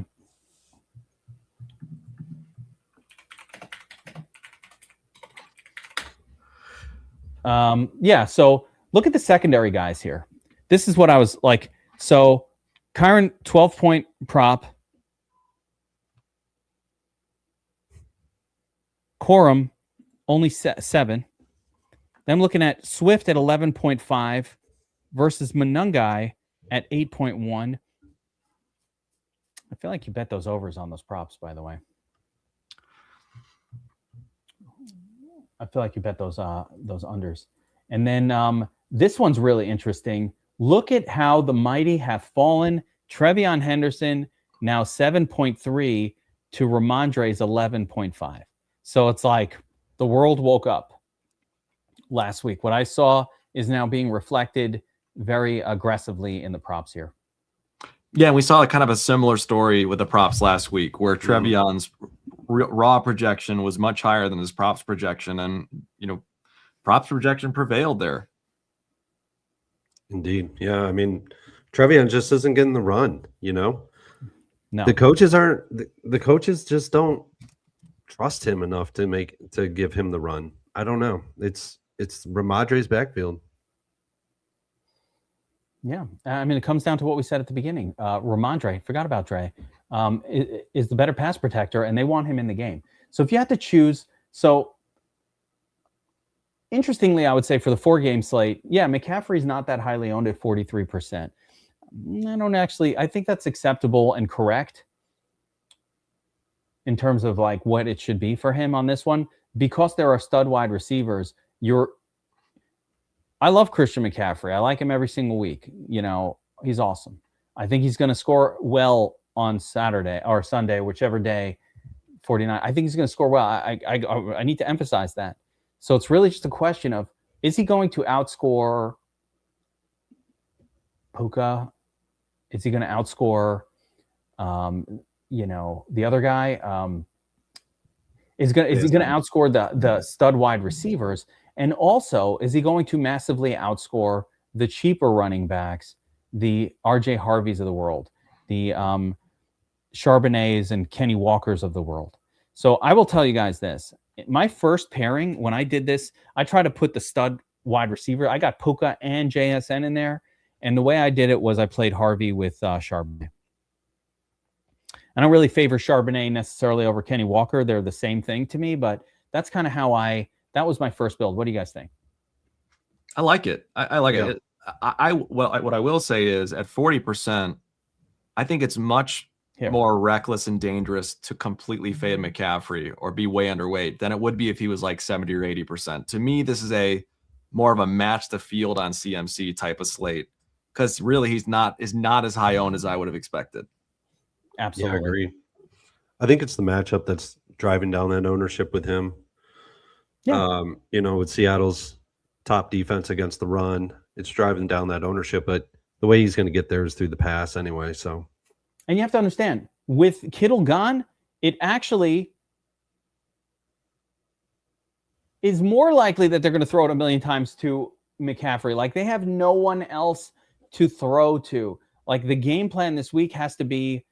[SPEAKER 1] So look at the secondary guys here. This is what I was like. So Kyron, 12-point prop. Corum, only 7. Then I'm looking at Swift at 11.5 versus Monungai at 8.1. I feel like you bet those overs on those props, by the way. I feel like you bet those unders. And then this one's really interesting. Look at how the mighty have fallen. Trevion Henderson now 7.3 to Ramondre's 11.5. So it's like the world woke up last week. What I saw is now being reflected very aggressively in the props here.
[SPEAKER 3] Yeah, we saw kind of a similar story with the props last week where Trevion's raw projection was much higher than his props projection. And, props projection prevailed there.
[SPEAKER 4] Indeed. Yeah. I mean, Trevion just isn't getting the run,
[SPEAKER 1] No.
[SPEAKER 4] The coaches just don't trust him enough to give him the run. I don't know. It's Ramondre's backfield.
[SPEAKER 1] Yeah. I mean, it comes down to what we said at the beginning. Ramondre, forgot about Dre, is the better pass protector, and they want him in the game. So if you had to choose, interestingly, I would say for the 4-game slate, McCaffrey's not that highly owned at 43%. I think that's acceptable and correct in terms of like what it should be for him on this one, because there are stud wide receivers. I love Christian McCaffrey. I like him every single week. He's awesome. I think he's going to score well on Saturday or Sunday, whichever day. 49. I think he's going to score well. I need to emphasize that. So it's really just a question of, is he going to outscore Puka? Is he going to outscore, the other guy? Is he going to outscore the stud wide receivers? And also, is he going to massively outscore the cheaper running backs, the RJ Harveys of the world, the Charbonnets and Kenny Walkers of the world? So I will tell you guys this. My first pairing, when I did this, I tried to put the stud wide receiver. I got Puka and JSN in there. And the way I did it was I played Harvey with Charbonnet. I don't really favor Charbonnet necessarily over Kenny Walker. They're the same thing to me, but that's kind of how that was my first build. What do you guys think?
[SPEAKER 3] I like it. I like it. What I will say is at 40%, I think it's much more reckless and dangerous to completely fade McCaffrey or be way underweight than it would be if he was like 70 or 80%. To me, this is more of a match the field on CMC type of slate, because really is not as high owned as I would have expected.
[SPEAKER 1] Absolutely.
[SPEAKER 4] Yeah, I agree. I think it's the matchup that's driving down that ownership with him. Yeah. With Seattle's top defense against the run, it's driving down that ownership, but the way he's going to get there is through the pass anyway. So,
[SPEAKER 1] and you have to understand, with Kittle gone, it actually is more likely that they're going to throw it a million times to McCaffrey. Like, they have no one else to throw to. Like, the game plan this week has to be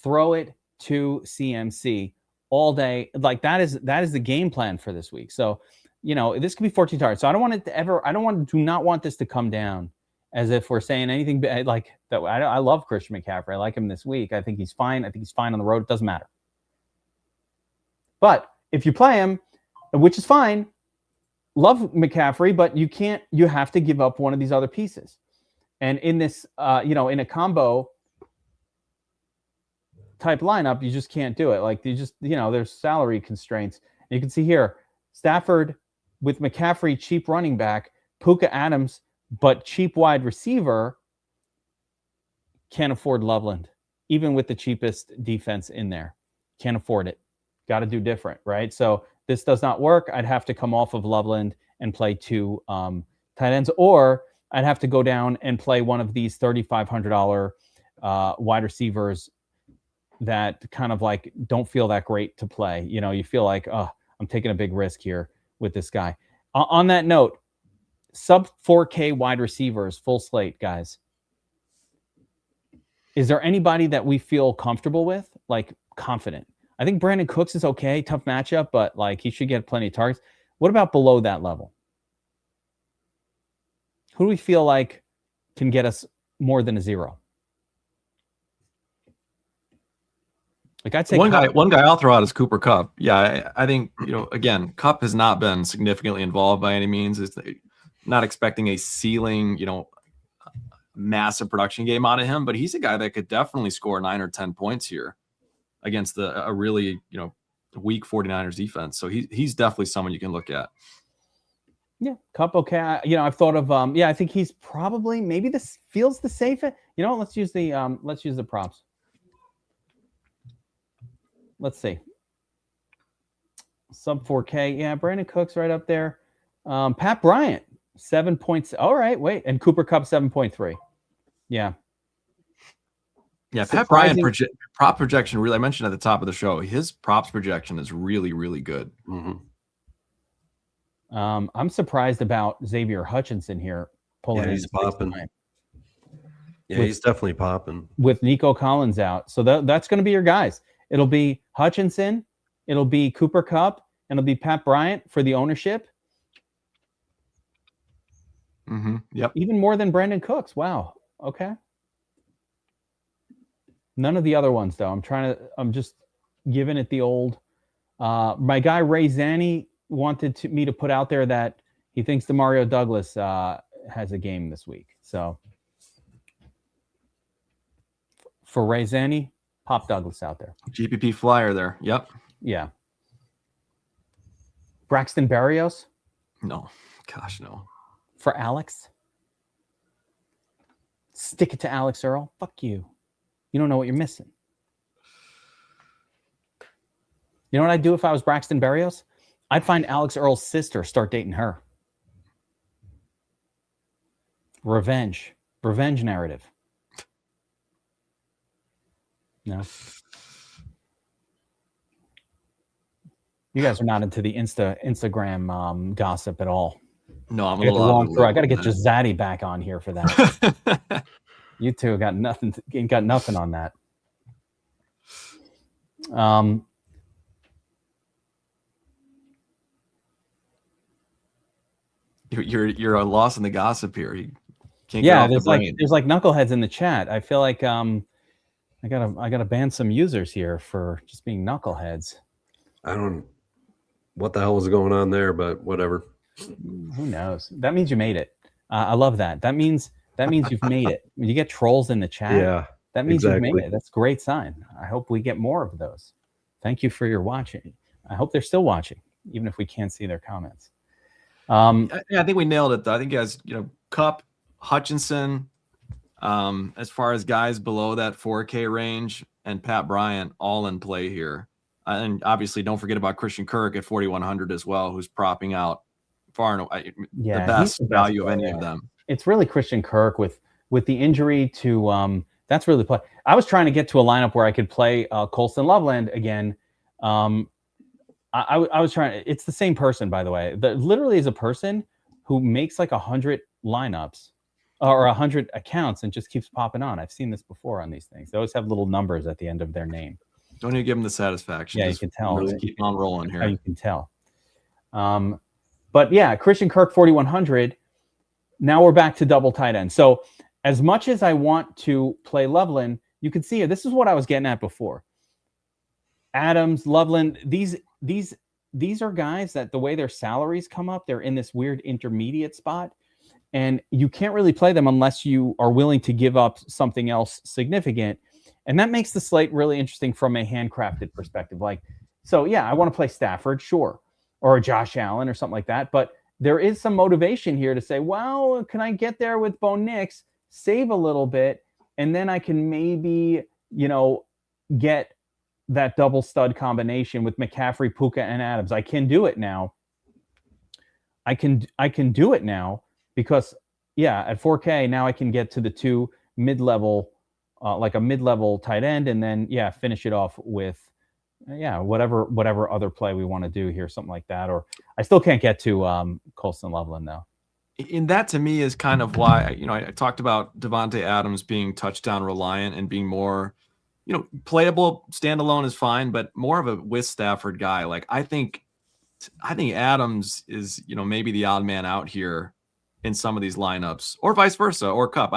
[SPEAKER 1] throw it to CMC all day. Like, that is the game plan for this week. So, this could be 14 targets. So I do not want this to come down as if we're saying anything like that. I love Christian McCaffrey. I like him this week. I think he's fine. I think he's fine on the road. It doesn't matter. But if you play him, which is fine, love McCaffrey, but you have to give up one of these other pieces. And in this, in a combo type lineup, you just can't do it. Like, there's salary constraints. And you can see here, Stafford with McCaffrey, cheap running back, Puka Adams, but cheap wide receiver, can't afford Loveland, even with the cheapest defense in there. Can't afford it. Got to do different, right? So this does not work. I'd have to come off of Loveland and play two tight ends, or I'd have to go down and play one of these $3,500 wide receivers that kind of like don't feel that great to play. You feel like, oh, I'm taking a big risk here with this guy. On that note, sub 4K wide receivers, full slate, guys. Is there anybody that we feel comfortable with, like confident? I think Brandon Cooks is okay, tough matchup, but like he should get plenty of targets. What about below that level? Who do we feel like can get us more than a 0? Like, I'd say
[SPEAKER 3] one guy I'll throw out is Cooper Kupp. Yeah, I think, again, Kupp has not been significantly involved by any means. It's not expecting a ceiling, massive production game out of him, but he's a guy that could definitely score 9 or 10 points here against a really, weak 49ers defense. So he's definitely someone you can look at.
[SPEAKER 1] Yeah, Kupp, okay. I've thought of I think he's probably, maybe this feels the safest. Let's use the props. Let's see. Sub 4K. Yeah, Brandon Cooks right up there. Pat Bryant, 7 points. All right, wait. And Cooper Kupp, 7.3. Yeah.
[SPEAKER 3] Yeah, Pat Bryant prop projection, really, I mentioned at the top of the show, his props projection is really, really good.
[SPEAKER 4] Mm-hmm.
[SPEAKER 1] I'm surprised about Xavier Hutchinson here.
[SPEAKER 4] He's popping. Yeah, he's definitely popping.
[SPEAKER 1] With Nico Collins out. So that's going to be your guys. It'll be Hutchinson, it'll be Cooper Kupp, and it'll be Pat Bryant for the ownership.
[SPEAKER 3] Mm-hmm. Yep.
[SPEAKER 1] Even more than Brandon Cooks. Wow. Okay. None of the other ones, though. I'm just giving it the old. My guy Ray Zanny wanted me to put out there that he thinks Demario Douglas has a game this week. So for Ray Zanny, pop Douglas out there.
[SPEAKER 3] GPP flyer there. Yep.
[SPEAKER 1] Yeah. Braxton Berrios?
[SPEAKER 3] No. Gosh, no.
[SPEAKER 1] For Alex? Stick it to Alex Earl. Fuck you. You don't know what you're missing. You know what I'd do if I was Braxton Berrios? I'd find Alex Earl's sister, start dating her. Revenge narrative. No. You guys are not into the Instagram gossip at all.
[SPEAKER 3] No, I'm a little out of the
[SPEAKER 1] I got to get Zaddy back on here for that. You two got nothing. Ain't got nothing on that.
[SPEAKER 3] You're a loss in the gossip here. You can't
[SPEAKER 1] Yeah,
[SPEAKER 3] get off the brain.
[SPEAKER 1] there's like knuckleheads in the chat. I feel like I gotta ban some users here for just being knuckleheads.
[SPEAKER 4] I don't what the hell was going on there, but whatever.
[SPEAKER 1] Who knows? That means you made it. I love that. That means you've made it. When you get trolls in the chat,
[SPEAKER 4] Yeah,
[SPEAKER 1] that means
[SPEAKER 4] exactly.
[SPEAKER 1] you've made it. That's a great sign. I hope we get more of those. Thank you for your watching. I hope they're still watching, even if we can't see their comments.
[SPEAKER 3] I think we nailed it, though. I think, guys, Kupp, Hutchinson, as far as guys below that 4K range, and Pat Bryant all in play here. And obviously, don't forget about Christian Kirk at 4,100 as well, who's propping out far and away the best value of any of them.
[SPEAKER 1] It's really Christian Kirk with the injury to that's really play. I was trying to get to a lineup where I could play Colston Loveland again. I was trying. It's the same person, by the way. Literally is a person who makes like 100 lineups or 100 accounts and just keeps popping on. I've seen this before on these things. They always have little numbers at the end of their name.
[SPEAKER 3] Don't even give them the satisfaction.
[SPEAKER 1] Yeah,
[SPEAKER 3] just
[SPEAKER 1] you can tell.
[SPEAKER 3] Really keep on rolling here.
[SPEAKER 1] You can tell. But yeah, Christian Kirk 4,100. Now we're back to double tight end. So as much as I want to play Loveland, you can see here. This is what I was getting at before. Adams, Loveland, these are guys that the way their salaries come up, they're in this weird intermediate spot. And you can't really play them unless you are willing to give up something else significant. And that makes the slate really interesting from a handcrafted perspective. Like, so yeah, I want to play Stafford, sure, or Josh Allen or something like that. But there is some motivation here to say, well, can I get there with Bo Nix, save a little bit, and then I can maybe, get that double stud combination with McCaffrey, Puka, and Adams. I can do it now. I can do it now because, yeah, at 4K, now I can get to the two mid-level, like a mid-level tight end, and then, yeah, finish it off with, whatever other play we want to do here, something like that. Or I still can't get to Colston Loveland, though.
[SPEAKER 3] And that, to me, is kind of why, I talked about Devontae Adams being touchdown reliant and being more, playable standalone is fine, but more of a with Stafford guy. Like, I think Adams is, maybe the odd man out here in some of these lineups, or vice versa, or Kupp.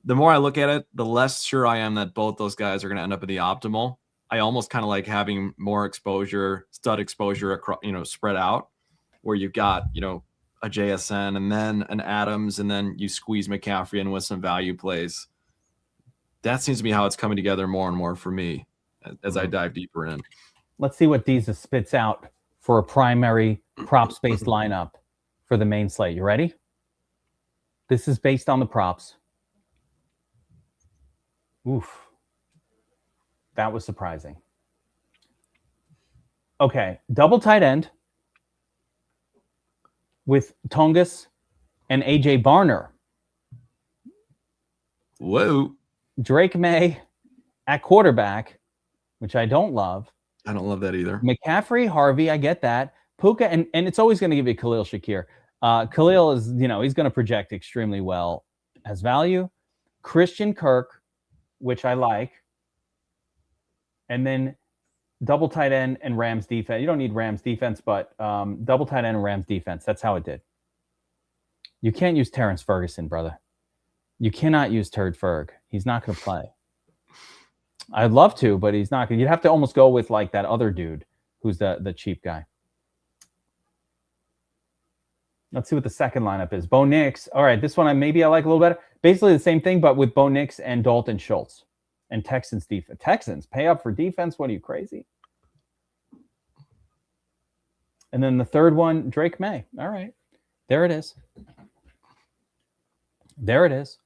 [SPEAKER 3] The more I look at it, the less sure I am that both those guys are going to end up in the optimal. I almost kind of like having more exposure, stud exposure, across, spread out, where you've got, a JSN and then an Adams, and then you squeeze McCaffrey in with some value plays. That seems to be how it's coming together more and more for me as I dive deeper in.
[SPEAKER 1] Let's see what Deeza spits out for a primary props-based lineup for the main slate. You ready? This is based on the props. Oof. That was surprising. Okay, double tight end with Tongus and AJ Barner.
[SPEAKER 3] Whoa.
[SPEAKER 1] Drake May at quarterback, which I don't love.
[SPEAKER 3] I don't love that either.
[SPEAKER 1] McCaffrey, Harvey, I get that. Puka, and it's always going to give you Khalil Shakir. Khalil is, he's going to project extremely well as value. Christian Kirk, which I like. And then double tight end and Rams defense. You don't need Rams defense, but double tight end and Rams defense. That's how it did. You can't use Terrence Ferguson, brother. You cannot use Turd Ferg. He's not going to play. I'd love to, but he's not going to. You'd have to almost go with like that other dude who's the cheap guy. Let's see what the second lineup is. Bo Nix. All right, this one I like a little better. Basically the same thing, but with Bo Nix and Dalton Schultz. And Texans defense. Texans pay up for defense. What are you, crazy? And then the third one, Drake May. All right. There it is. There it is.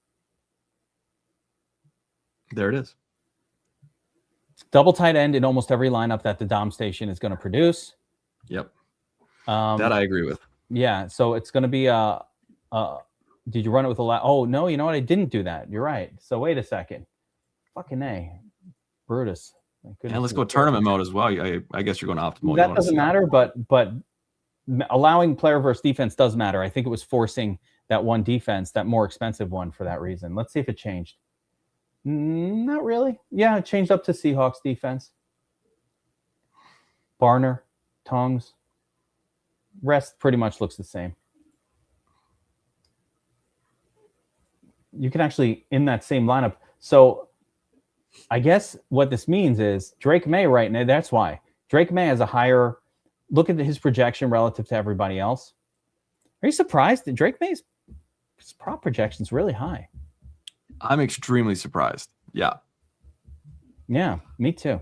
[SPEAKER 3] There it is.
[SPEAKER 1] Double tight end in almost every lineup that the Dom station is going to produce.
[SPEAKER 3] Yep. That I agree with.
[SPEAKER 1] Yeah. So it's going to be did you run it with oh, no, you know what? I didn't do that. You're right. So wait a second. Fucking A. Brutus.
[SPEAKER 3] And let's go tournament mode as well. I guess you're going optimal.
[SPEAKER 1] That doesn't matter, but allowing player versus defense does matter. I think it was forcing that one defense, that more expensive one, for that reason. Let's see if it changed. Not really. Yeah, it changed up to Seahawks defense. Barner, Tongs. Rest pretty much looks the same. You can actually, in that same lineup. So I guess what this means is Drake May right now, that's why. Drake May has a higher, look at his projection relative to everybody else. Are you surprised that Drake May's prop projection is really high?
[SPEAKER 3] I'm extremely surprised. Yeah.
[SPEAKER 1] Yeah, me too.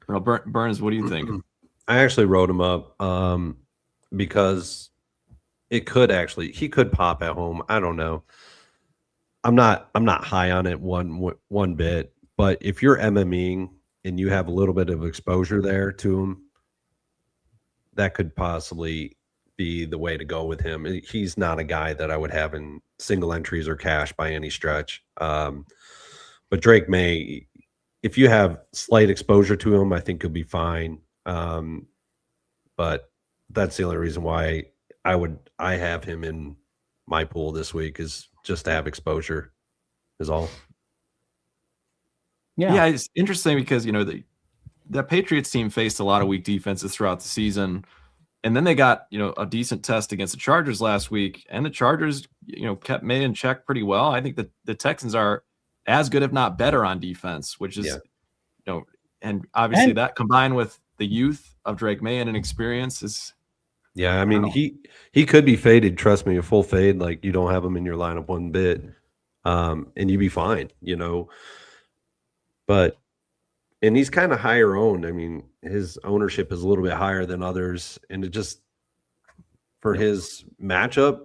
[SPEAKER 3] Well, Burns, what do you think?
[SPEAKER 4] I actually wrote him up because he could pop at home. I don't know. I'm not high on it one bit, but if you're MMEing and you have a little bit of exposure there to him, that could possibly be the way to go with him. He's not a guy that I would have in single entries or cash by any stretch. But Drake May, if you have slight exposure to him, I think he'll be fine. But that's the only reason why I have him in my pool this week, is just to have exposure is all.
[SPEAKER 3] Yeah, it's interesting because, the Patriots team faced a lot of weak defenses throughout the season. And then they got, a decent test against the Chargers last week. And the Chargers, kept May in check pretty well. I think that the Texans are as good, if not better, on defense, which is, and obviously that combined with the youth of Drake May and an experience is.
[SPEAKER 4] Yeah, I mean, he could be faded. Trust me, a full fade. Like, you don't have him in your lineup one bit, and you'd be fine, But, and he's kind of higher owned. I mean, his ownership is a little bit higher than others, and it just, for his matchup,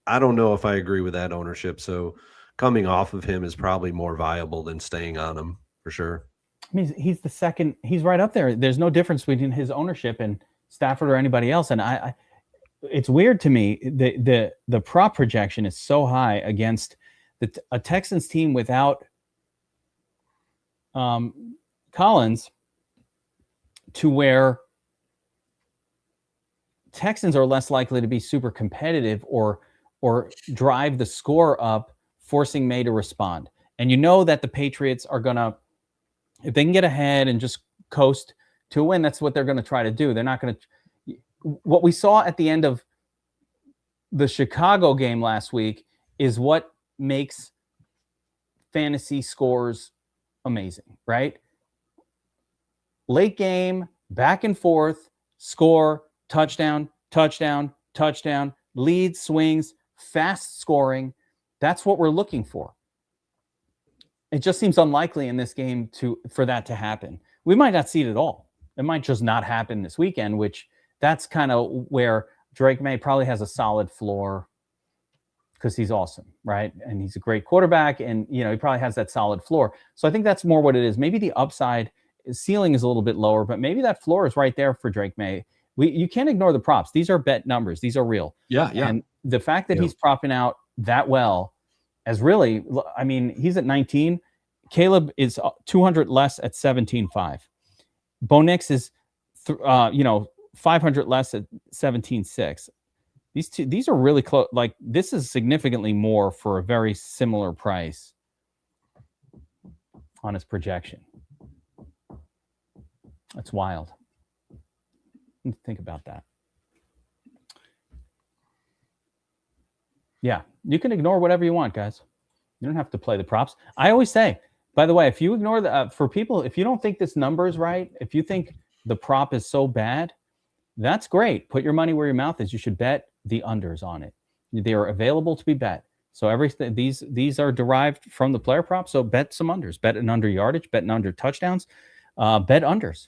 [SPEAKER 4] I don't know if I agree with that ownership. So coming off of him is probably more viable than staying on him for sure.
[SPEAKER 1] I mean, he's the second. He's right up there. There's no difference between his ownership and Stafford or anybody else. And I it's weird to me. The prop projection is so high against a Texans team without Collins, to where Texans are less likely to be super competitive or drive the score up, forcing May to respond. And that the Patriots are gonna, if they can get ahead and just coast to a win, that's what they're going to try to do. They're not going to. What we saw at the end of the Chicago game last week is what makes fantasy scores amazing, right? Late game, back and forth, score, touchdown, touchdown, touchdown, lead, swings, fast scoring. That's what we're looking for. It just seems unlikely in this game for that to happen. We might not see it at all. It might just not happen this weekend, which that's kind of where Drake May probably has a solid floor because he's awesome, right? And he's a great quarterback, and he probably has that solid floor. So I think that's more what it is. Maybe the upside ceiling is a little bit lower, but maybe that floor is right there for Drake May. You can't ignore the props. These are bet numbers. These are real.
[SPEAKER 3] Yeah.
[SPEAKER 1] And the fact that he's propping out that well, as really, I mean, he's at 19. Caleb is 200 less at 17.5. Bo Nix is, 500 less at 17.6. These are really close. Like, this is significantly more for a very similar price on his projection. That's wild. Think about that. Yeah, you can ignore whatever you want, guys. You don't have to play the props. I always say, by the way, if you ignore for people, if you don't think this number is right, if you think the prop is so bad, that's great. Put your money where your mouth is. You should bet the unders on it. They are available to be bet. So everything, these are derived from the player prop. So bet some unders. Bet an under yardage. Bet an under touchdowns. Bet unders.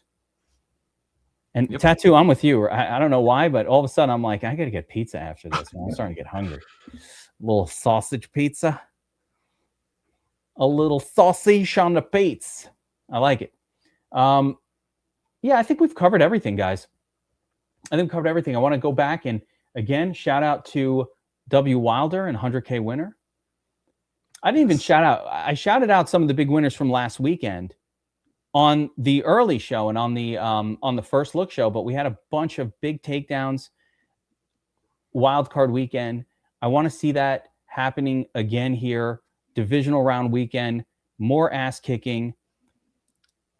[SPEAKER 1] And Tattoo, I'm with you. I don't know why, but all of a sudden I'm like, I got to get pizza after this. Man. I'm starting to get hungry. A little sausage pizza. A little sausage on the pates. I like it. Yeah, I think we've covered everything, guys. I think we've covered everything. I want to go back and, again, shout out to W. Wilder and 100K winner. I didn't even shout out. I shouted out some of the big winners from last weekend on the early show and on the first look show, but we had a bunch of big takedowns. Wild card weekend. I want to see that happening again here. Divisional round weekend, more ass kicking,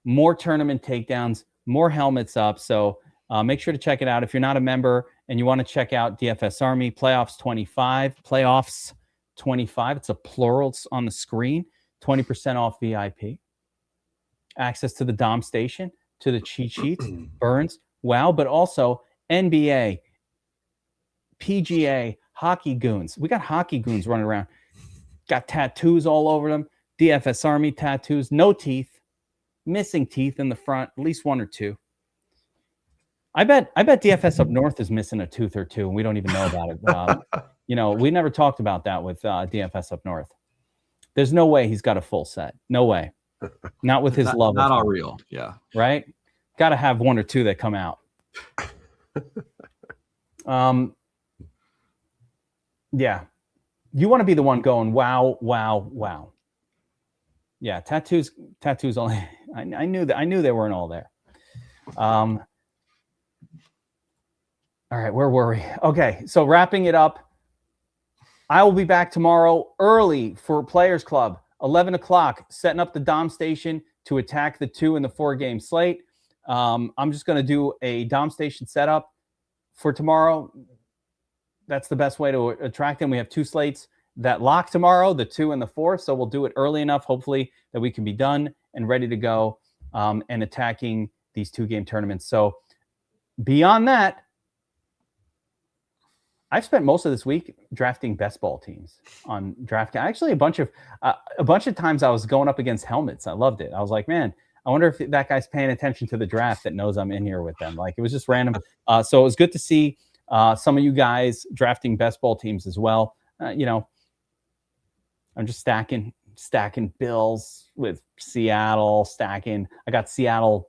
[SPEAKER 1] more tournament takedowns, more helmets up. So make sure to check it out. If you're not a member and you want to check out DFS Army Playoffs 25, it's a plural, it's on the screen, 20% off VIP. Access to the Dom station, to the cheat sheets, Burns, wow, but also NBA, PGA, hockey goons. We got hockey goons running around. Got tattoos all over them. DFS Army tattoos, no teeth, missing teeth in the front, at least one or two. I bet DFS up north is missing a tooth or two, and we don't even know about it. We never talked about that with DFS up north. There's no way he's got a full set. No way. Not with his love.
[SPEAKER 3] Not all real. Yeah.
[SPEAKER 1] Right? Got to have one or two that come out. Yeah. You want to be the one going, wow, wow, wow. Yeah, tattoos only. I knew they weren't all there. All right, where were we? Okay, so wrapping it up. I will be back tomorrow early for Players Club, 11 o'clock, setting up the Dom station to attack the 2 and the 4 game slate. I'm just going to do a Dom station setup for tomorrow. That's the best way to attract them. We have 2 slates that lock tomorrow, the 2 and the 4. So we'll do it early enough, hopefully, that we can be done and ready to go and attacking these 2-game tournaments. So beyond that, I've spent most of this week drafting best ball teams on DraftKings. Actually, a bunch of times I was going up against helmets. I loved it. I was like, man, I wonder if that guy's paying attention to the draft that knows I'm in here with them. Like, it was just random. So it was good to see some of you guys drafting best ball teams as well. I'm just stacking Bills with Seattle, I got Seattle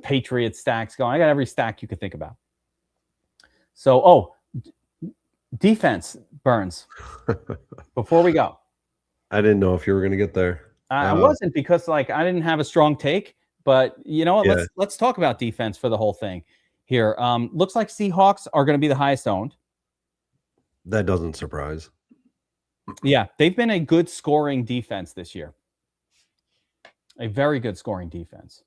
[SPEAKER 1] Patriots stacks going. I got every stack you could think about. So, defense, Burns, before we go.
[SPEAKER 4] I didn't know if you were going to get there.
[SPEAKER 1] I wasn't, because I didn't have a strong take, but you know what? Yeah. Let's talk about defense for the whole thing here. Looks like Seahawks are going to be the highest owned.
[SPEAKER 4] That doesn't surprise.
[SPEAKER 1] Yeah, they've been a good scoring defense this year. A very good scoring defense.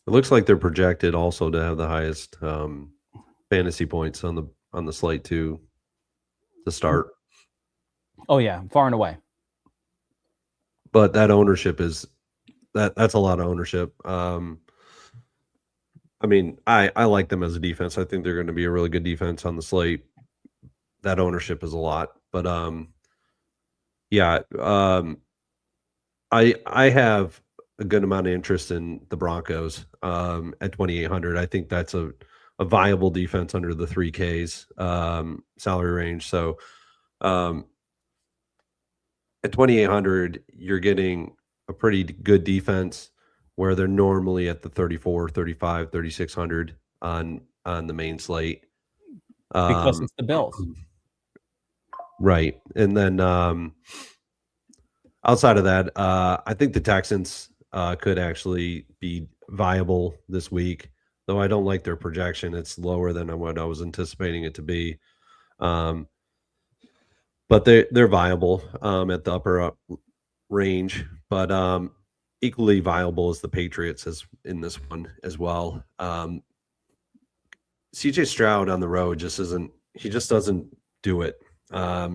[SPEAKER 4] It looks like they're projected also to have the highest fantasy points on the slate to start.
[SPEAKER 1] Oh yeah, far and away.
[SPEAKER 4] But that ownership that's a lot of ownership. I like them as a defense. I think they're going to be a really good defense on the slate. That ownership is a lot, but I have a good amount of interest in the Broncos at 2,800. I think that's a viable defense under the 3Ks salary range. So at 2,800, you're getting a pretty good defense where they're normally at the 34, 35, 3,600 on the main slate.
[SPEAKER 1] Because it's the Bills.
[SPEAKER 4] Right. And then outside of that, I think the Texans could actually be viable this week, though I don't like their projection. It's lower than what I was anticipating it to be. But they're viable at the upper range, but equally viable as the Patriots in this one as well. CJ Stroud on the road just doesn't do it.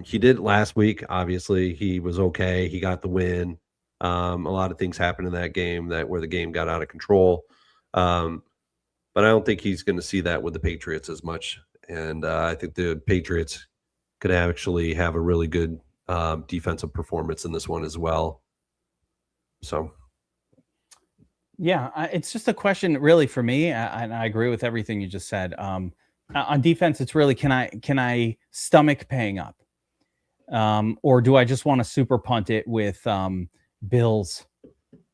[SPEAKER 4] He did last week. Obviously, he was okay. He got the win. A lot of things happened in that game where the game got out of control. But I don't think he's going to see that with the Patriots as much. And I think the Patriots could actually have a really good defensive performance in this one as well. So,
[SPEAKER 1] yeah, it's just a question really for me, and I agree with everything you just said. On defense, it's really can I stomach paying up? Or do I just want to super punt it with Bills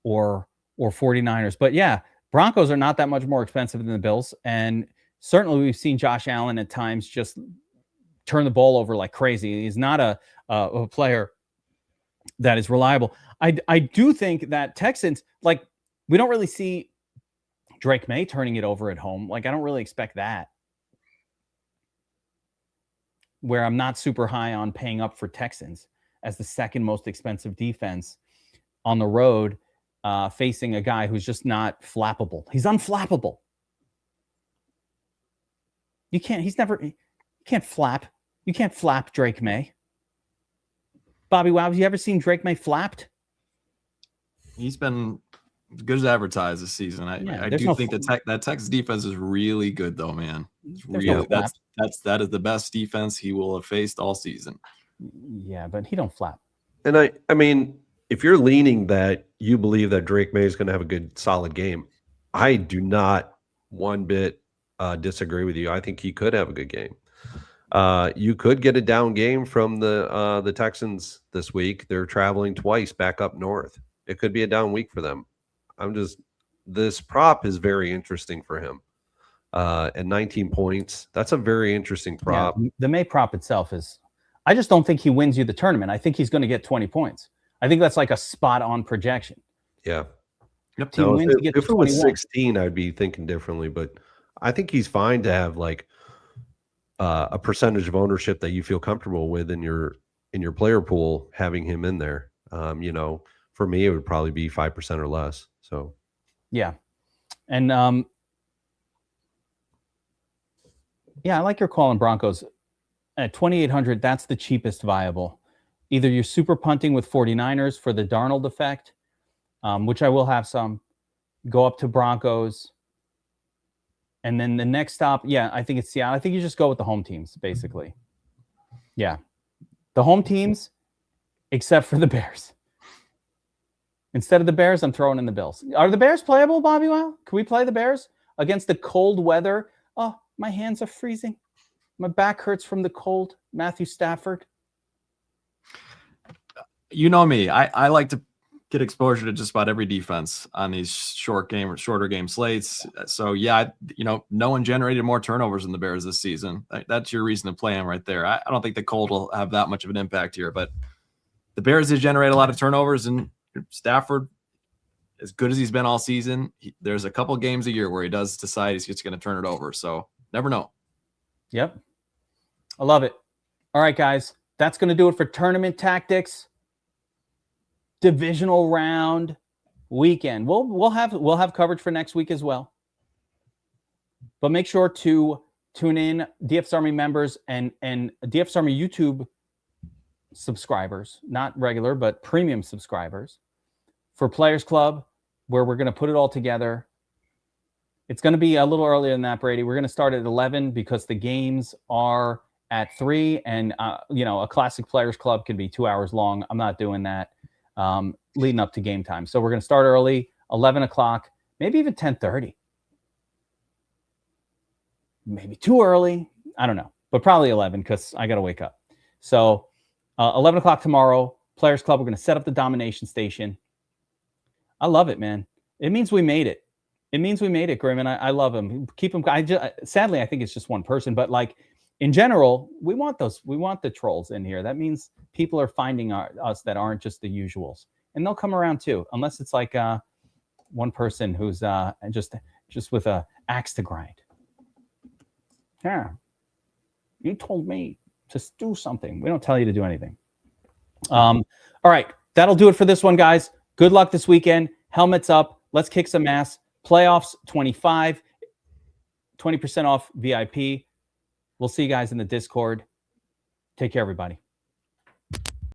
[SPEAKER 1] or 49ers? But yeah, Broncos are not that much more expensive than the Bills. And certainly we've seen Josh Allen at times just turn the ball over like crazy. He's not a player that is reliable. I do think that Texans, like, we don't really see Drake May turning it over at home. Like, I don't really expect that. Where I'm not super high on paying up for Texans as the second most expensive defense on the road, facing a guy who's just not flappable. He's unflappable. You can't flap. You can't flap Drake May. BobbyWow, have you ever seen Drake May flapped? He's
[SPEAKER 3] been good as advertised this season. I do think that Texas defense is really good, though, man. That is the best defense he will have faced all season.
[SPEAKER 1] Yeah, but he don't flap.
[SPEAKER 4] And I mean, if you're leaning that you believe that Drake May is going to have a good, solid game, I do not one bit disagree with you. I think he could have a good game. You could get a down game from the Texans this week. They're traveling twice back up north. It could be a down week for them. This prop is very interesting for him. At 19 points, that's a very interesting prop.
[SPEAKER 1] Yeah, the May prop itself is, I just don't think he wins you the tournament. I think he's going to get 20 points. I think that's like a spot on projection.
[SPEAKER 4] Yeah.
[SPEAKER 1] Yep. No,
[SPEAKER 4] if it was 16, I'd be thinking differently, but I think he's fine to have like a percentage of ownership that you feel comfortable with in your player pool, having him in there. For me, it would probably be 5% or less. So,
[SPEAKER 1] yeah. And, I like your call on Broncos at 2,800. That's the cheapest viable. Either you're super punting with 49ers for the Darnold effect, which I will have some, go up to Broncos. And then the next stop, I think it's Seattle. I think you just go with the home teams, basically. Yeah. The home teams, except for the Bears. Instead of the Bears, I'm throwing in the Bills. Are the Bears playable, BobbyWow? Can we play the Bears against the cold weather? Oh, my hands are freezing. My back hurts from the cold. Matthew Stafford.
[SPEAKER 3] You know me. I like to get exposure to just about every defense on these shorter game slates. So no one generated more turnovers than the Bears this season. That's your reason to play them right there. I don't think the cold will have that much of an impact here, but the Bears did generate a lot of turnovers, and Stafford, as good as he's been all season, there's a couple games a year where he does decide he's just going to turn it over. So never know. Yep.
[SPEAKER 1] I love it. All right, guys, that's going to do it for tournament tactics. Divisional round weekend. We'll have coverage for next week as well. But make sure to tune in, DFS Army members and DFS Army YouTube subscribers, not regular, but premium subscribers, for Players Club, where we're going to put it all together. It's going to be a little earlier than that, Brady. We're going to start at 11 because the games are at 3, and a classic Players Club can be 2 hours long. I'm not doing that leading up to game time. So we're going to start early, 11 o'clock, maybe even 10:30. Maybe too early. I don't know, but probably 11 because I got to wake up. So 11 o'clock tomorrow, Players Club. We're going to set up the domination station. I love it, man. It means we made it. It means we made it, Grim, and I love him. Keep him. Sadly, I think it's just one person, but like in general, we want those. We want the trolls in here. That means people are finding us that aren't just the usuals, and they'll come around too, unless it's like one person who's just with a axe to grind. Yeah, you told me to do something. We don't tell you to do anything. All right, that'll do it for this one, guys. Good luck this weekend. Helmets up. Let's kick some ass. Playoffs 25, 20% off VIP. We'll see you guys in the Discord. Take care, everybody.